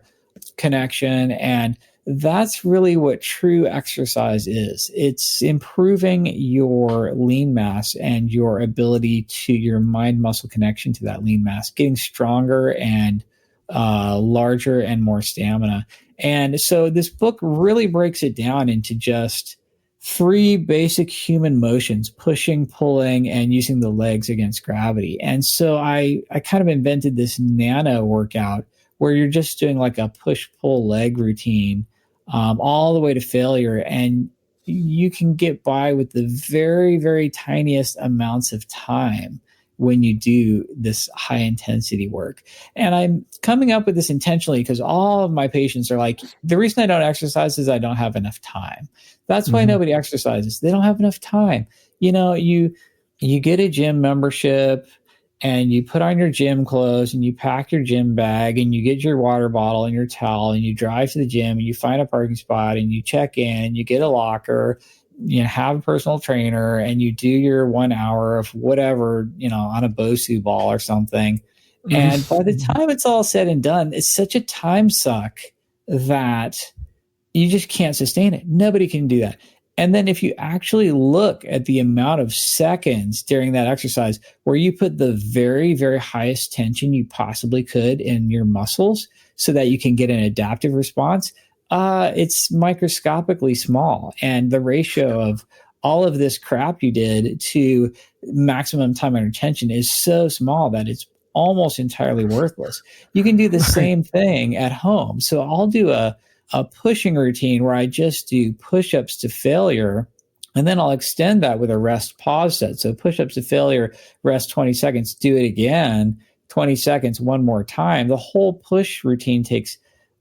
connection. And that's really what true exercise is. It's improving your lean mass and your ability to your mind-muscle connection to that lean mass, getting stronger and larger and more stamina. And so this book really breaks it down into just 3 basic human motions: pushing, pulling, and using the legs against gravity. And so I kind of invented this nano workout where you're just doing like a push-pull leg routine all the way to failure. And you can get by with the very, very tiniest amounts of time when you do this high intensity work. And I'm coming up with this intentionally because all of my patients are like, the reason I don't exercise is I don't have enough time. That's why nobody exercises. They don't have enough time. You you get a gym membership and you put on your gym clothes and you pack your gym bag and you get your water bottle and your towel and you drive to the gym and you find a parking spot and you check in, you get a locker, you know, have a personal trainer, and you do your 1 hour of whatever, you know, on a BOSU ball or something. And by the time it's all said and done, it's such a time suck that you just can't sustain it. Nobody can do that. And then if you actually look at the amount of seconds during that exercise where you put the very, very highest tension you possibly could in your muscles so that you can get an adaptive response, it's microscopically small. And the ratio of all of this crap you did to maximum time under tension is so small that it's almost entirely worthless. You can do the same thing at home. So I'll do a pushing routine where I just do push-ups to failure, and then I'll extend that with a rest pause set. So push-ups to failure, rest 20 seconds, do it again, 20 seconds, one more time. The whole push routine takes,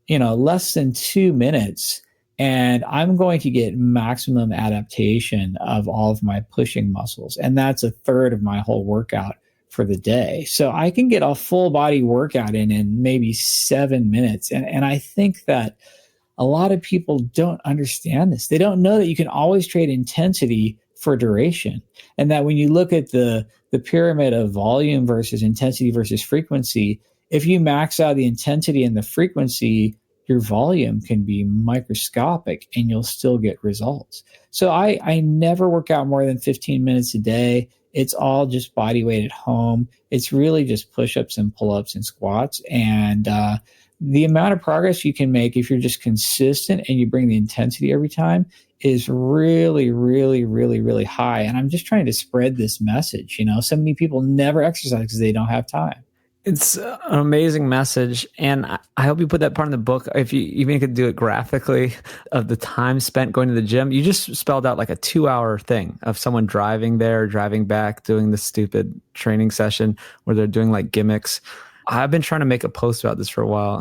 you know, less than 2 minutes, and I'm going to get maximum adaptation of all of my pushing muscles. And that's a third of my whole workout for the day. So I can get a full body workout in maybe 7 minutes. And I think that a lot of people don't understand this. They don't know that you can always trade intensity for duration. And that when you look at the pyramid of volume versus intensity versus frequency, if you max out the intensity and the frequency, your volume can be microscopic and you'll still get results. So I never work out more than 15 minutes a day. It's all just body weight at home. It's really just push-ups and pull-ups and squats. And the amount of progress you can make if you're just consistent and you bring the intensity every time is really, really, really, really high. And I'm just trying to spread this message. You know, so many people never exercise because they don't have time. It's an amazing message. And I hope you put that part in the book. If you even could do it graphically of the time spent going to the gym, you just spelled out like a 2-hour thing of someone driving there, driving back, doing this stupid training session where they're doing like gimmicks. I've been trying to make a post about this for a while.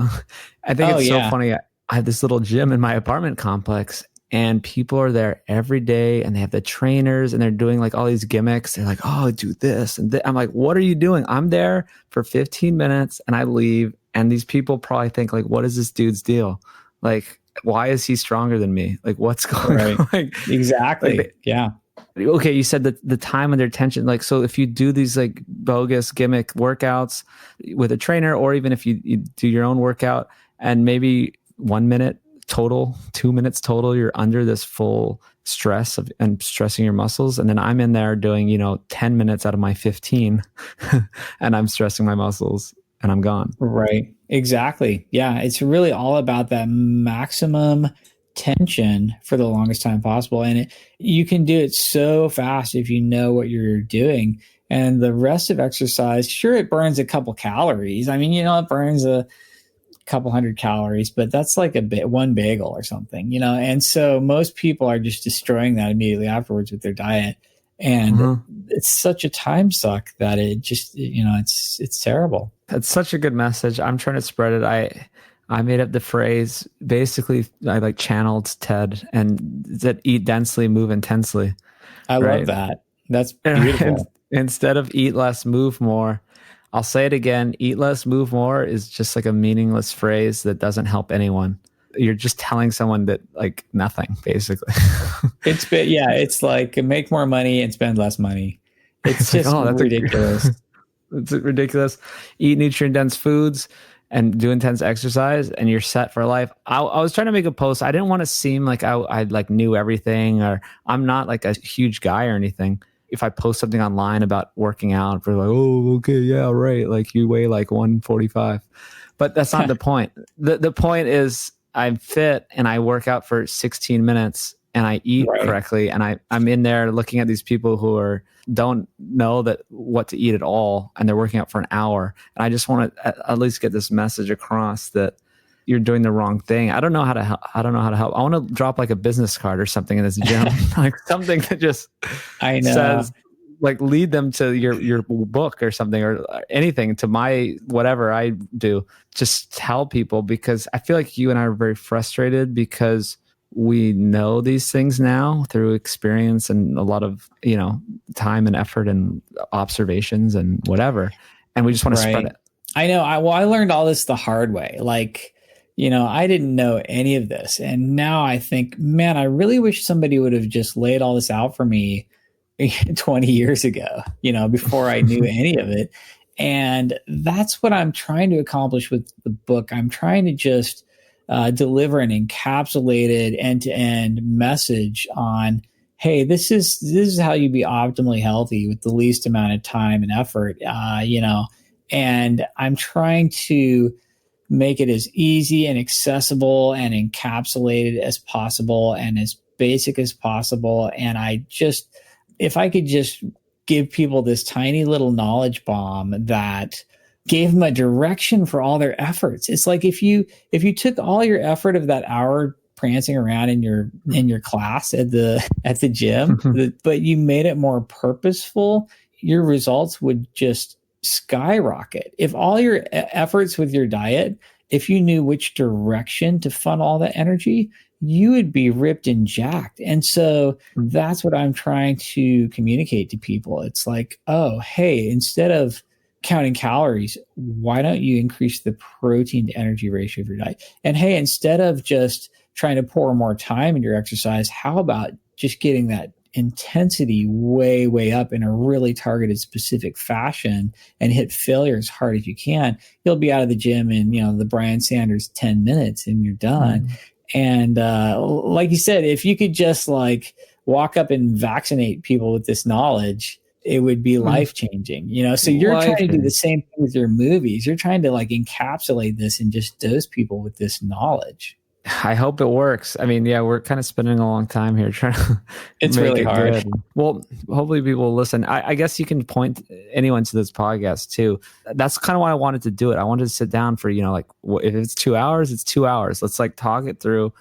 I think it's so funny. I have this little gym in my apartment complex and people are there every day and they have the trainers and they're doing like all these gimmicks. They're like, oh, do this. And I'm like, what are you doing? I'm there for 15 minutes and I leave. And these people probably think like, what is this dude's deal? Like, why is he stronger than me? Like, what's going on? Like, exactly. Like, yeah. Okay, you said that the time under tension, like, so if you do these like bogus gimmick workouts with a trainer, or even if you do your own workout and maybe 1 minute total, 2 minutes total, you're under this full stress of and stressing your muscles. And then I'm in there doing, 10 minutes out of my 15 and I'm stressing my muscles and I'm gone. Right. Exactly. Yeah. It's really all about that maximum tension for the longest time possible. And you can do it so fast if you know what you're doing. And the rest of exercise, sure, it burns a couple calories. I mean, it burns a couple hundred calories, but that's like one bagel or something, And so most people are just destroying that immediately afterwards with their diet. And it's such a time suck that it just, it's terrible. That's such a good message. I'm trying to spread it. I made up the phrase. Basically, I like channeled TED and that eat densely, move intensely. I love that. That's beautiful. Instead of eat less, move more. I'll say it again. Eat less, move more is just like a meaningless phrase that doesn't help anyone. You're just telling someone that like nothing, basically. It's like make more money and spend less money. It's just that's ridiculous. It's ridiculous. Eat nutrient-dense foods and do intense exercise and you're set for life. I was trying to make a post. I didn't want to seem like I like knew everything, or I'm not like a huge guy or anything. If I post something online about working out, for like, oh, okay, yeah, right. Like you weigh like 145, but that's not the point. The point is I'm fit and I work out for 16 minutes and I eat correctly. And I'm in there looking at these people who don't know what to eat at all. And they're working out for an hour. And I just want to at least get this message across that you're doing the wrong thing. I don't know how to help. I want to drop like a business card or something in this gym, like something that just says, like, lead them to your book or something, or anything, to my whatever I do. Just tell people, because I feel like you and I are very frustrated because we know these things now through experience and a lot of, time and effort and observations and whatever. And we just want to spread it. I know. I learned all this the hard way. Like, I didn't know any of this. And now I think, man, I really wish somebody would have just laid all this out for me 20 years ago, before I knew any of it. And that's what I'm trying to accomplish with the book. I'm trying to just deliver an encapsulated end-to-end message on, hey, this is how you be optimally healthy with the least amount of time and effort, and I'm trying to make it as easy and accessible and encapsulated as possible and as basic as possible. And if I could just give people this tiny little knowledge bomb that gave them a direction for all their efforts. It's like if you took all your effort of that hour prancing around in your class at the gym, but you made it more purposeful, your results would just skyrocket. If all your efforts with your diet, if you knew which direction to funnel all that energy, you would be ripped and jacked. And so that's what I'm trying to communicate to people. It's like, oh, hey, instead of counting calories, why don't you increase the protein to energy ratio of your diet? And hey, instead of just trying to pour more time in your exercise, how about just getting that intensity way, way up in a really targeted, specific fashion and hit failure as hard as you can? You'll be out of the gym in, the Brian Sanders 10 minutes and you're done. And like you said, if you could just like walk up and vaccinate people with this knowledge, it would be life-changing, So you're trying to do the same thing with your movies. You're trying to like encapsulate this and just dose people with this knowledge. I hope it works. I mean, yeah, we're kind of spending a long time here trying to it's really hard. Good. Well, hopefully people will listen. I guess you can point anyone to this podcast too. That's kind of why I wanted to do it. I wanted to sit down for, if it's 2 hours, it's 2 hours. Let's like talk it through.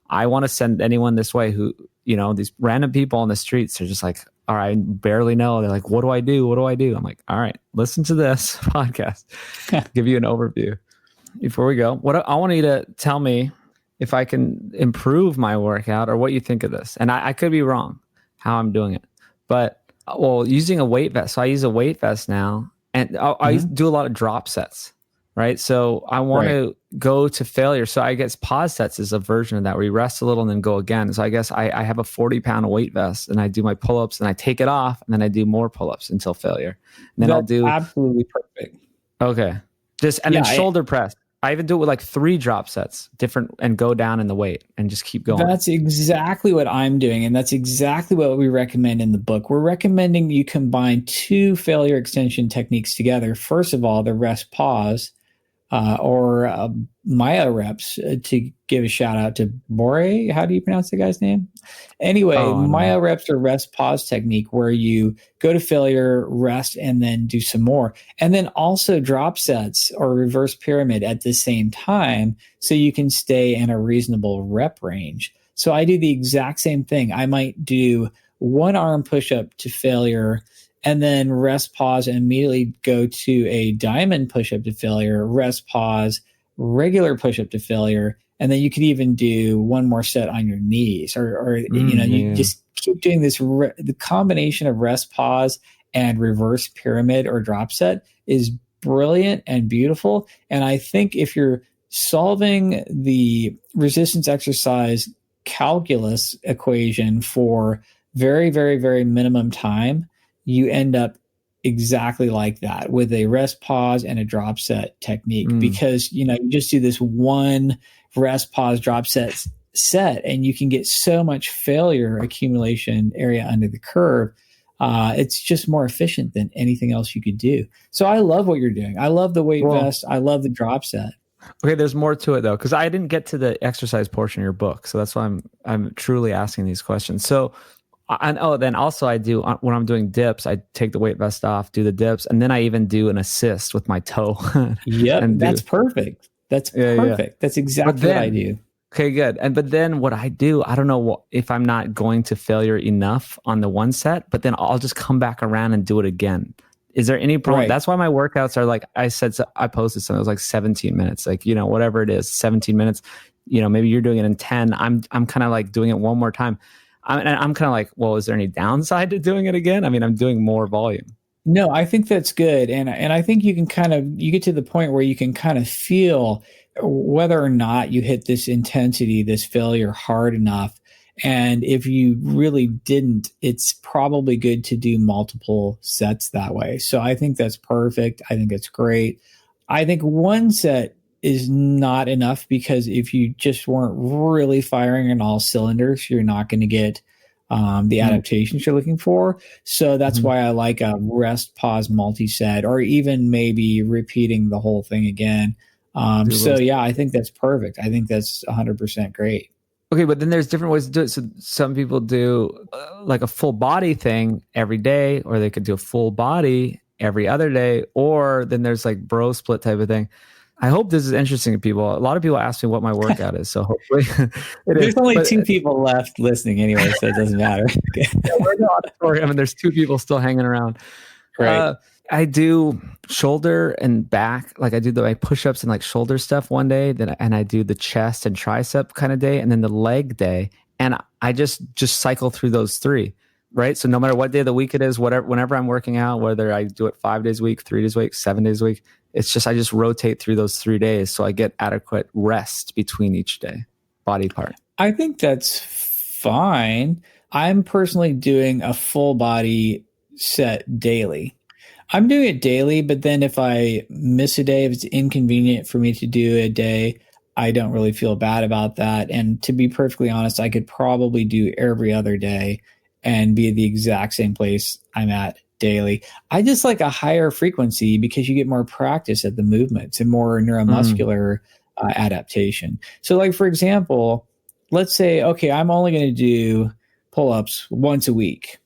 I want to send anyone this way who, these random people on the streets are just like, all right, I barely know. They're like, what do I do? What do I do? I'm like, all right, listen to this podcast. Give you an overview. Before we go, I want you to tell me if I can improve my workout or what you think of this. And I could be wrong how I'm doing it. But, using a weight vest. So I use a weight vest now. And I do a lot of drop sets, right? So I want to go to failure. So I guess pause sets is a version of that where you rest a little and then go again. So I guess I have a 40-pound weight vest and I do my pull-ups and I take it off and then I do more pull-ups until failure. And then I'll do absolutely perfect. Okay. Then shoulder press. I even do it with like 3 drop sets different and go down in the weight and just keep going. That's exactly what I'm doing. And that's exactly what we recommend in the book. We're recommending you combine 2 failure extension techniques together. First of all, the rest pause or Maya reps, to give a shout out to Bore. How do you pronounce the guy's name? Anyway, Maya reps or rest pause technique where you go to failure, rest, and then do some more. And then also drop sets or reverse pyramid at the same time so you can stay in a reasonable rep range. So I do the exact same thing. I might do 1 arm push-up to failure and then rest, pause, and immediately go to a diamond push-up to failure, rest, pause, regular push-up to failure, and then you could even do 1 more set on your knees, or you just keep doing this. The combination of rest, pause, and reverse pyramid or drop set is brilliant and beautiful. And I think if you're solving the resistance exercise calculus equation for very, very, very minimum time, you end up exactly like that with a rest, pause, and a drop set technique, because you just do this 1 rest, pause, drop set, and you can get so much failure accumulation area under the curve. It's just more efficient than anything else you could do. So I love what you're doing. I love the weight vest. I love the drop set. Okay, there's more to it though, because I didn't get to the exercise portion of your book, so that's why I'm truly asking these questions. So. Then also I do, when I'm doing dips, I take the weight vest off, do the dips, and then I even do an assist with my toe. Yep, that's perfect. That's perfect. Yeah. That's exactly what I do. Okay, good. But then what I do, I don't know if I'm not going to failure enough on the 1 set, but then I'll just come back around and do it again. Is there any problem? Right. That's why my workouts are like, I posted something, it was like 17 minutes, like, whatever it is, 17 minutes, maybe you're doing it in 10. I'm kind of like doing it one more time. I'm kind of like, well, is there any downside to doing it again? I mean, I'm doing more volume. No, I think that's good. And I think you get to the point where you can kind of feel whether or not you hit this intensity, this failure hard enough. And if you really didn't, it's probably good to do multiple sets that way. So I think that's perfect. I think it's great. I think one set is not enough, because if you just weren't really firing on all cylinders, you're not going to get the adaptations you're looking for. So that's why I like a rest, pause, multi-set, or even maybe repeating the whole thing again. So yeah, I think that's perfect. I think that's 100% great. Okay, but then there's different ways to do it. So some people do like a full body thing every day, or they could do a full body every other day, or then there's like bro split type of thing. I hope this is interesting to people. A lot of people ask me what my workout is, so hopefully there's only 2 people left listening anyway, so it doesn't matter. We're in the auditorium and there's 2 people still hanging around. Right. I do shoulder and back, like I do my push-ups and like shoulder stuff one day, and I do the chest and tricep kind of day, and then the leg day, and I just cycle through those 3. Right. So no matter what day of the week it is, whenever I'm working out, whether I do it 5 days a week, 3 days a week, 7 days a week, it's just, I just rotate through those 3 days. So I get adequate rest between each day, body part. I think that's fine. I'm personally doing a full body set daily. I'm doing it daily, but then if I miss a day, if it's inconvenient for me to do a day, I don't really feel bad about that. And to be perfectly honest, I could probably do every other day and be at the exact same place I'm at daily. I just like a higher frequency, because you get more practice at the movements and more neuromuscular adaptation. So like, for example, let's say, okay, I'm only going to do pull-ups once a week.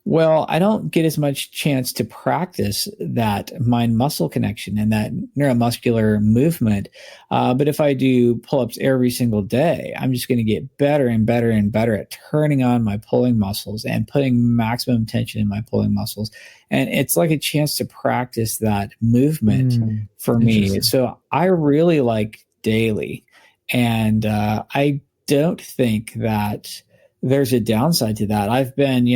Well, I don't get as much chance to practice that mind-muscle connection and that neuromuscular movement. But if I do pull-ups every single day, I'm just going to get better and better and better at turning on my pulling muscles and putting maximum tension in my pulling muscles. And it's like a chance to practice that movement for me. So I really like daily. And I don't think that there's a downside to that. I've been,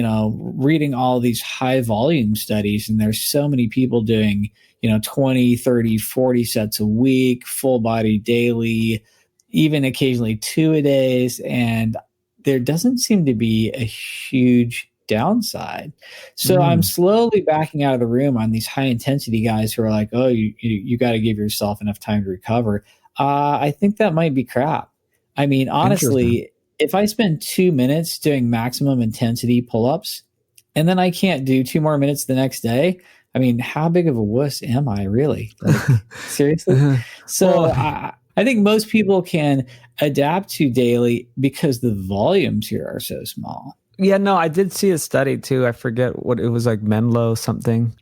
reading all these high volume studies, and there's so many people doing, 20, 30, 40 sets a week, full body daily, even occasionally 2-a-days. And there doesn't seem to be a huge downside. So I'm slowly backing out of the room on these high intensity guys who are like, oh, you got to give yourself enough time to recover. I think that might be crap. I mean, honestly, if I spend 2 minutes doing maximum intensity pull-ups and then I can't do 2 more minutes the next day, I mean, how big of a wuss am I really? Like, seriously? So I think most people can adapt to daily because the volumes here are so small. Yeah, no, I did see a study too. I forget what it was, like Menlo something.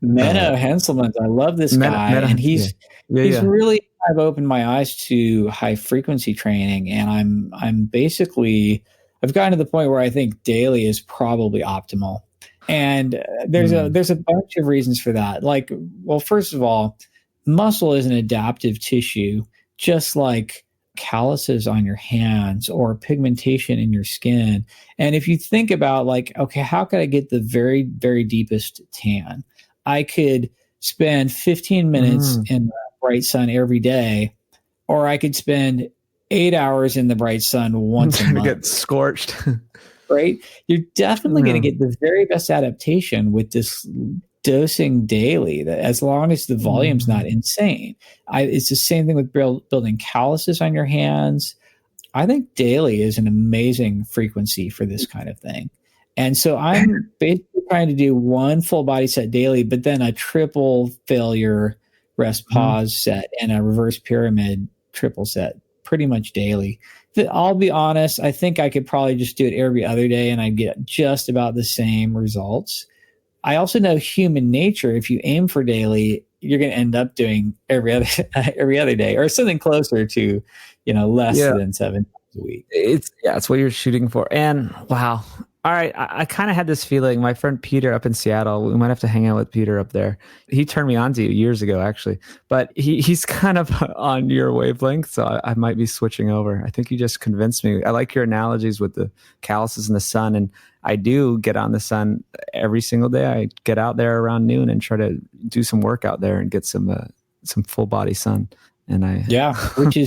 Menno Henselman, I love this guy, and he's really kind of opened my eyes to high frequency training, and I'm basically, I've gotten to the point where I think daily is probably optimal, and there's a bunch of reasons for that. Like, well, first of all, muscle is an adaptive tissue, just like calluses on your hands or pigmentation in your skin. And if you think about like, okay, how could I get the very, very deepest tan? I could spend 15 minutes in the bright sun every day, or I could spend 8 hours in the bright sun once a month. Get scorched. Right? You're definitely going to get the very best adaptation with this dosing daily, that as long as the volume's not insane. It's the same thing with building calluses on your hands. I think daily is an amazing frequency for this kind of thing. And so I'm basically trying to do one full body set daily, but then a triple failure rest pause set and a reverse pyramid triple set pretty much daily. I'll be honest, I think I could probably just do it every other day and I'd get just about the same results. I also know human nature. If you aim for daily, you're going to end up doing every other day or something closer to, less than 7 times a week. It's what you're shooting for. And wow. All right. I kind of had this feeling. My friend Peter up in Seattle, we might have to hang out with Peter up there. He turned me on to you years ago, actually. But he's kind of on your wavelength, so I might be switching over. I think you just convinced me. I like your analogies with the calluses in the sun. And I do get on the sun every single day. I get out there around noon and try to do some work out there and get some full body sun. And which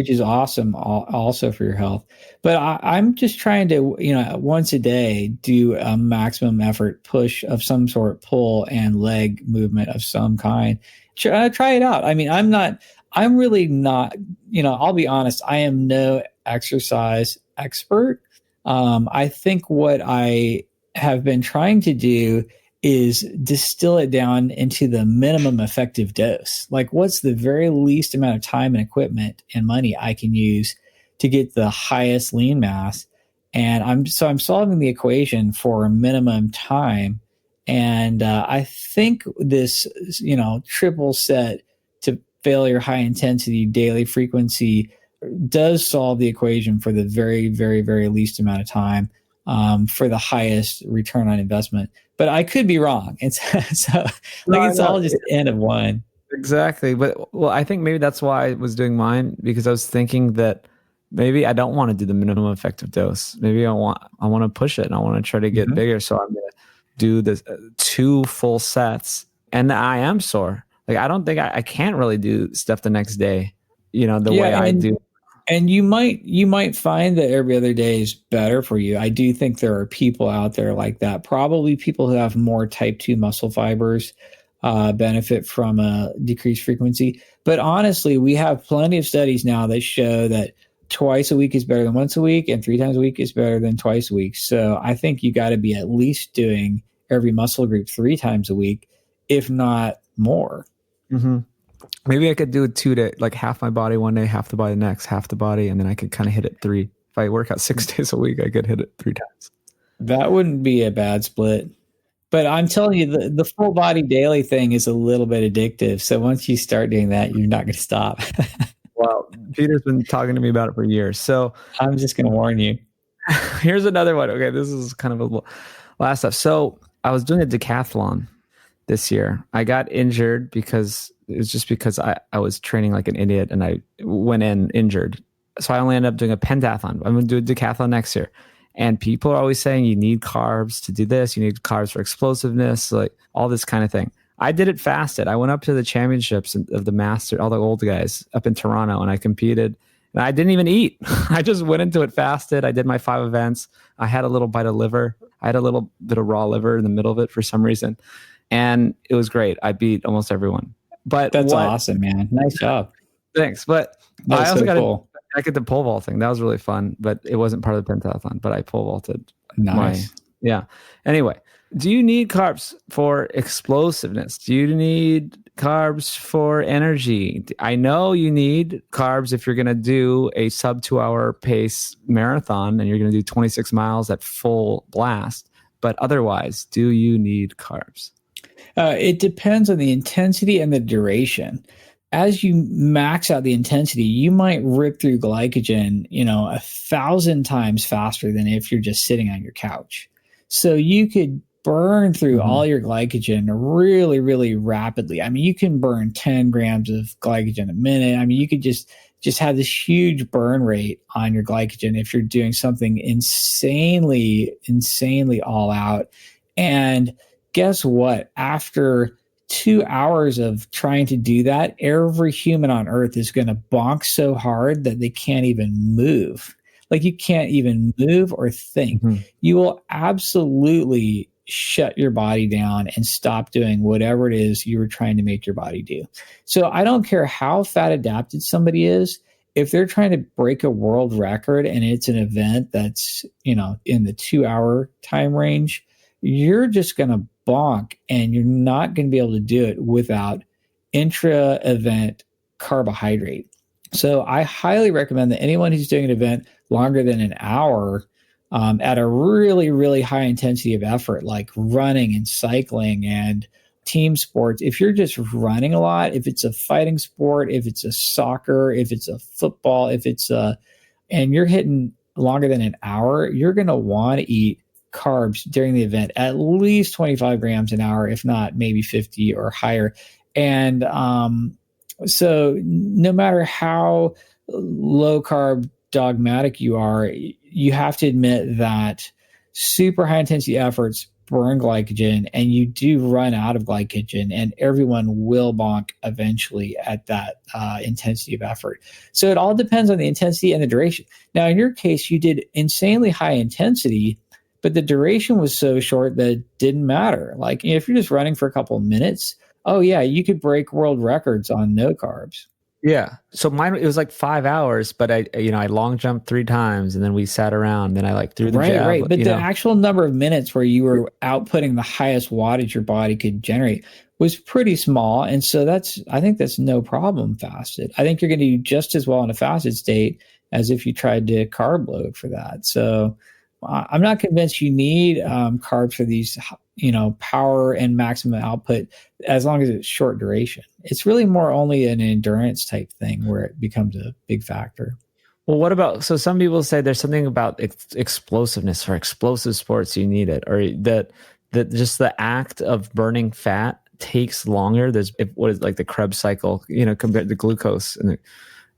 is awesome also for your health. But I'm just trying to, once a day do a maximum effort push of some sort, pull and leg movement of some kind. Try it out. I mean, I'm really not, I'll be honest, I am no exercise expert. I think what I have been trying to do is distill it down into the minimum effective dose. Like, what's the very least amount of time and equipment and money I can use to get the highest lean mass? And I'm solving the equation for a minimum time. And I think this, triple set to failure, high intensity, daily frequency does solve the equation for the very, very, very least amount of time for the highest return on investment. But I could be wrong. It's all just N of one. Exactly. But I think maybe that's why I was doing mine, because I was thinking that maybe I don't want to do the minimum effective dose. Maybe I want to push it and I want to try to get bigger. So I'm going to do the 2 full sets, and I am sore. Like, I don't think I can't really do stuff the next day, the way I do. And you might find that every other day is better for you. I do think there are people out there like that. Probably people who have more type 2 muscle fibers benefit from a decreased frequency. But honestly, we have plenty of studies now that show that twice a week is better than once a week, and 3 times a week is better than twice a week. So I think you got to be at least doing every muscle group 3 times a week, if not more. Mm-hmm. Maybe I could do 2 days, like half my body one day, half the body the next, half the body, and then I could kind of hit it 3. If I work out 6 days a week, I could hit it 3 times. That wouldn't be a bad split. But I'm telling you, the full body daily thing is a little bit addictive. So once you start doing that, you're not going to stop. Well, Peter's been talking to me about it for years. So I'm just going to warn you. Here's another one. Okay, this is kind of a last stuff. So I was doing a decathlon this year. I got injured because I was training like an idiot and I went in injured. So I only ended up doing a pentathlon. I'm going to do a decathlon next year. And people are always saying you need carbs to do this. You need carbs for explosiveness, like all this kind of thing. I did it fasted. I went up to the championships of the master, all the old guys up in Toronto, and I competed. And I didn't even eat. I just went into it fasted. I did my 5 events. I had a little bite of liver. I had a little bit of raw liver in the middle of it for some reason. And it was great. I beat almost everyone. But that's awesome, man. Nice job. Thanks. But I also got I did the pole vaulting. That was really fun, but it wasn't part of the pentathlon, but I pole vaulted. Nice. Anyway, do you need carbs for explosiveness? Do you need carbs for energy? I know you need carbs if you're going to do a sub 2 hour pace marathon and you're going to do 26 miles at full blast. But otherwise, do you need carbs? It depends on the intensity and the duration. As you max out the intensity, you might rip through glycogen, 1,000 times faster than if you're just sitting on your couch. So you could burn through all your glycogen really, really rapidly. I mean, you can burn 10 grams of glycogen a minute. I mean, you could just have this huge burn rate on your glycogen if you're doing something insanely all out. And guess what? After 2 hours of trying to do that, every human on earth is going to bonk so hard that they can't even move. Like, you can't even move or think. You will absolutely shut your body down and stop doing whatever it is you were trying to make your body do. So I don't care how fat adapted somebody is. If they're trying to break a world record and it's an event that's, in the 2 hour time range, you're just going to bonk and you're not going to be able to do it without intra-event carbohydrate. So I highly recommend that anyone who's doing an event longer than an hour at a really, really high intensity of effort, like running and cycling and team sports, if you're just running a lot, if it's a fighting sport, if it's a soccer, if it's a football, and you're hitting longer than an hour, you're going to want to eat carbs during the event, at least 25 grams an hour, if not maybe 50 or higher. And so no matter how low carb dogmatic you are, you have to admit that super high intensity efforts burn glycogen, and you do run out of glycogen, and everyone will bonk eventually at that intensity of effort. So it all depends on the intensity and the duration. Now, in your case, you did insanely high intensity, but the duration was so short that it didn't matter. Like if you're just running for a couple of minutes, oh yeah, you could break world records on no carbs. Yeah. So mine, it was like 5 hours, but I long jumped 3 times, and then we sat around, then I like threw the jab. Right. But the actual number of minutes where you were outputting the highest wattage your body could generate was pretty small. And so I think that's no problem fasted. I think you're going to do just as well in a fasted state as if you tried to carb load for that. So I'm not convinced you need carbs for these, power and maximum output, as long as it's short duration. It's really more only an endurance type thing where it becomes a big factor. Well, what about, so some people say there's something about explosiveness, for explosive sports, you need it, or that just the act of burning fat takes longer. What is like the Krebs cycle, compared to glucose, and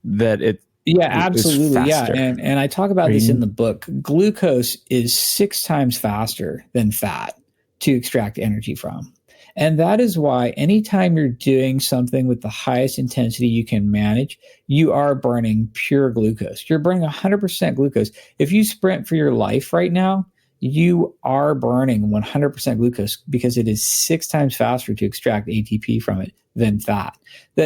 that it. Yeah, absolutely. Yeah. And I talk about this in the book. Glucose is 6 times faster than fat to extract energy from. And that is why anytime you're doing something with the highest intensity you can manage, you are burning pure glucose. You're burning 100% glucose. If you sprint for your life right now, you are burning 100% glucose, because it is 6 times faster to extract ATP from it than fat.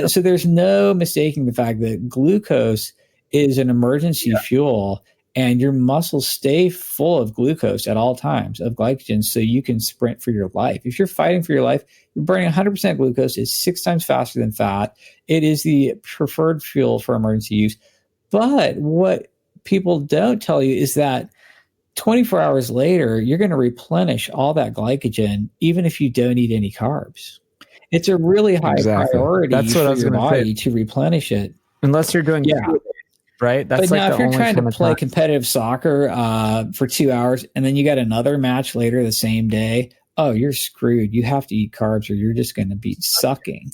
So there's no mistaking the fact that glucose is an emergency fuel, and your muscles stay full of glucose at all times, of glycogen, so you can sprint for your life. If you're fighting for your life, you're burning 100% glucose. It's 6 times faster than fat. It is the preferred fuel for emergency use. But what people don't tell you is that 24 hours later, you're going to replenish all that glycogen, even if you don't eat any carbs. It's a really high priority for your body to replenish it. Unless you're doing right? That's but now, if you're trying to play competitive soccer for 2 hours, and then you got another match later the same day, oh, you're screwed. You have to eat carbs, or you're just going to be sucking.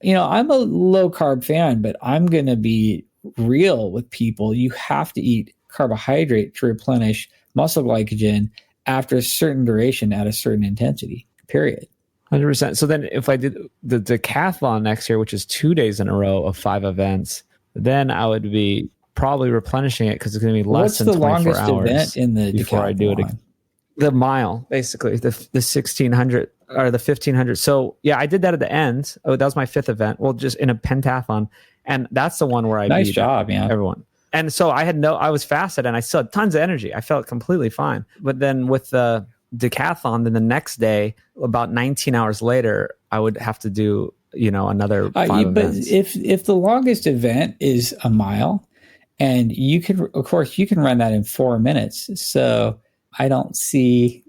I'm a low carb fan, but I'm going to be real with people. You have to eat carbohydrate to replenish muscle glycogen after a certain duration at a certain intensity, period. 100%. So then if I did the decathlon next year, which is 2 days in a row of 5 events, then I would be probably replenishing it, because it's going to be less than 24 hours. What's the longest event in the before decathlon? I do it again? The mile, basically, the 1600 or the 1500. So yeah, I did that at the end. Oh, that was my 5th event. Well, just in a pentathlon, and that's the one where I beat everyone. And so I was fasted, and I still had tons of energy. I felt completely fine. But then with the decathlon, then the next day, about 19 hours later, I would have to do another 5 events. But if the longest event is a mile, and you can run that in 4 minutes. So I don't see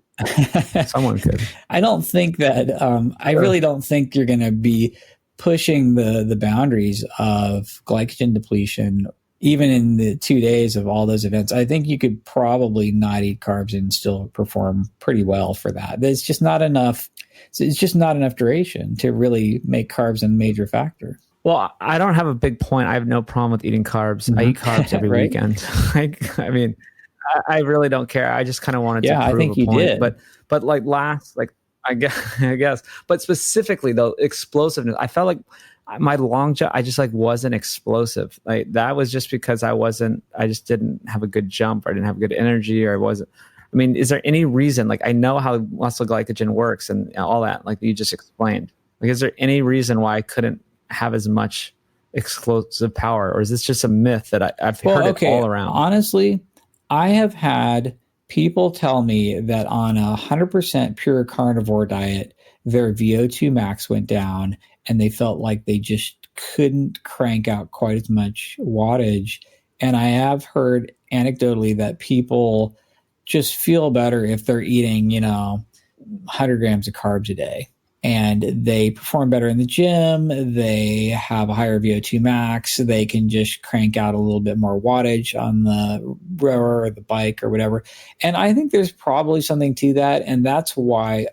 someone could. I don't think that I really don't think you're going to be pushing the boundaries of glycogen depletion even in the 2 days of all those events. I think you could probably not eat carbs and still perform pretty well for that. It's just not enough. It's just not enough duration to really make carbs a major factor. Well, I don't have a big point. I have no problem with eating carbs. Mm-hmm. I eat carbs every weekend. I mean, I really don't care. I just kind of wanted to prove I think a you point. did. But like I guess. But specifically though, explosiveness. I felt like my long jump, I just wasn't explosive. Like that was just because I just didn't have a good jump, or I didn't have good energy, or I wasn't. I mean, is there any reason? Like I know how muscle glycogen works and all that, like you just explained. Like, is there any reason why I couldn't have as much explosive power, or is this just a myth that I've heard it all around? Honestly, I have had people tell me that on a 100% pure carnivore diet, their VO2 max went down, and they felt like they just couldn't crank out quite as much wattage. And I have heard anecdotally that people just feel better if they're eating, 100 grams of carbs a day. and they perform better in the gym. They have a higher VO2 max. They can just crank out a little bit more wattage on the rower or the bike or whatever. And I think there's probably something to that. And that's why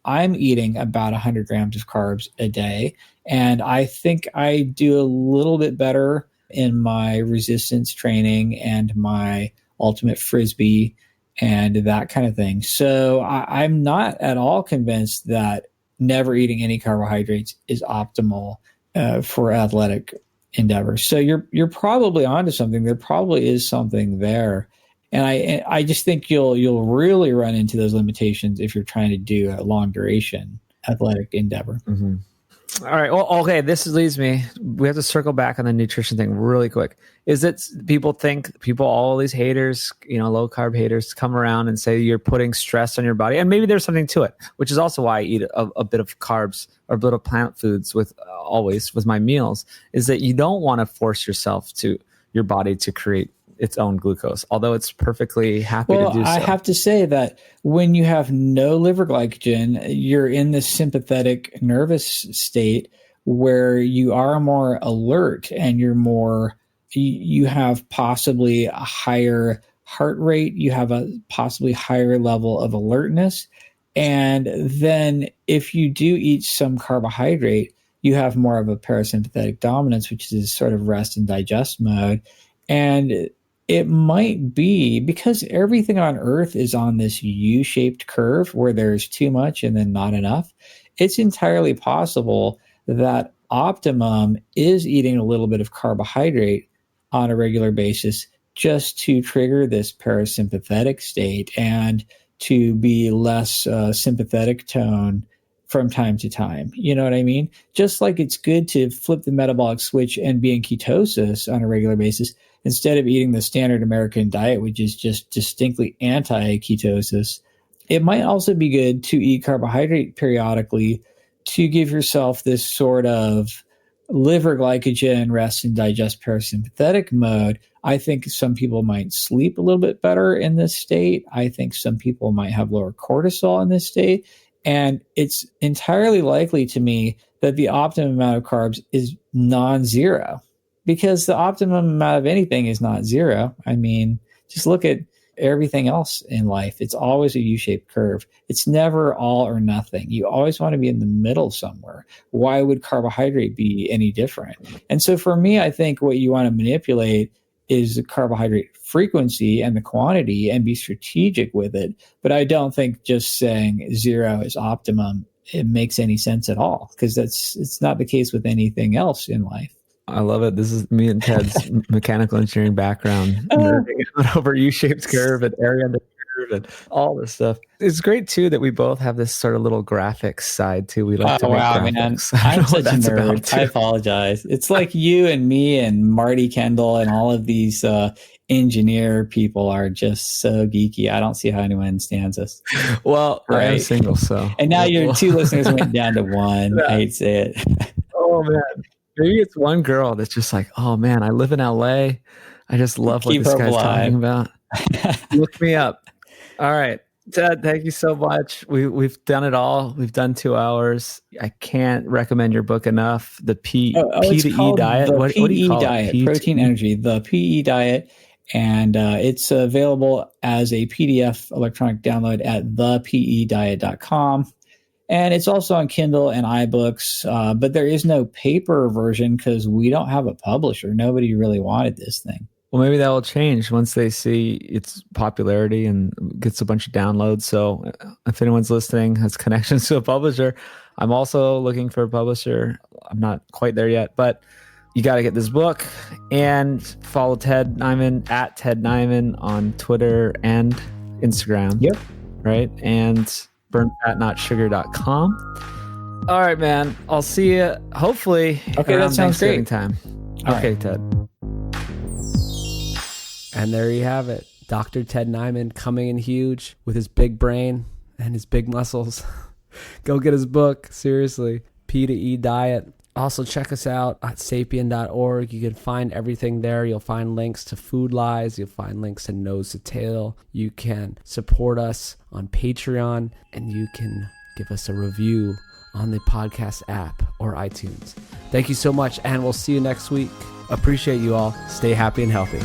I'm eating about 100 grams of carbs a day. And I think I do a little bit better in my resistance training and my ultimate frisbee and that kind of thing. So I'm not at all convinced that never eating any carbohydrates is optimal for athletic endeavors. So you're probably onto something. There probably is something there. And I just think you'll really run into those limitations if you're trying to do a long duration athletic endeavor. Mm-hmm. All right. Well, okay. This leads me. We have to circle back on the nutrition thing really quick. Is it all these haters, low carb haters, come around and say you're putting stress on your body, and maybe there's something to it, which is also why I eat a bit of carbs or a bit of plant foods with my meals. Is that you don't want to force your body to create its own glucose, although it's perfectly happy to do so. I have to say that when you have no liver glycogen, you're in the sympathetic nervous state where you are more alert and you have possibly a higher heart rate. You have a possibly higher level of alertness. And then if you do eat some carbohydrate, you have more of a parasympathetic dominance, which is sort of rest and digest mode. And it might be because everything on earth is on this U-shaped curve where there's too much and then not enough. It's entirely possible that optimum is eating a little bit of carbohydrate on a regular basis just to trigger this parasympathetic state and to be less sympathetic tone from time to time. You know what I mean? Just like it's good to flip the metabolic switch and be in ketosis on a regular basis instead of eating the standard American diet, which is just distinctly anti-ketosis. It might also be good to eat carbohydrate periodically to give yourself this sort of liver glycogen, rest and digest parasympathetic mode. I think some people might sleep a little bit better in this state. I think some people might have lower cortisol in this state. And it's entirely likely to me that the optimum amount of carbs is non-zero, because the optimum amount of anything is not zero. I mean, just look at everything else in life. It's always a U-shaped curve. It's never all or nothing. You always want to be in the middle somewhere. Why would carbohydrate be any different? And so for me, I think what you want to manipulate is the carbohydrate frequency and the quantity and be strategic with it. But I don't think just saying zero is optimum, it makes any sense at all, because it's not the case with anything else in life. I love it. This is me and Ted's mechanical engineering background, nerding out over U-shaped curve and area under curve and all this stuff. It's great too that we both have this sort of little graphics side too. We like to make graphics. Man. I'm such a nerd. I apologize. It's like you and me and Marty Kendall and all of these engineer people are just so geeky. I don't see how anyone stands us. Well, right? I am single, so. And now your two listeners went down to one. I hate to say it. Oh man. Maybe it's one girl that's just like, oh man, I live in LA. I just love what this guy's talking about. Look me up. All right. Ted, thank you so much. We've done it all. We've done 2 hours. I can't recommend your book enough. The P to E diet. What do you call diet? Protein Energy. The PE diet. And it's available as a PDF electronic download at thepediet.com. And it's also on Kindle and iBooks, but there is no paper version because we don't have a publisher. Nobody really wanted this thing. Well, maybe that will change once they see its popularity and gets a bunch of downloads. So if anyone's listening has connections to a publisher, I'm also looking for a publisher. I'm not quite there yet, but you got to get this book and follow Ted Naiman at Ted Naiman on Twitter and Instagram. Yep. Right. And burnfatnotsugar.com. All right, man. I'll see you hopefully. Okay, that sounds great. Time. Okay, Ted. And there you have it. Dr. Ted Naiman coming in huge with his big brain and his big muscles. Go get his book. Seriously. P to E diet. Also, check us out at sapien.org. You can find everything there. You'll find links to Food Lies. You'll find links to Nose to Tail. You can support us on Patreon, and you can give us a review on the podcast app or iTunes. Thank you so much, and we'll see you next week. Appreciate you all. Stay happy and healthy.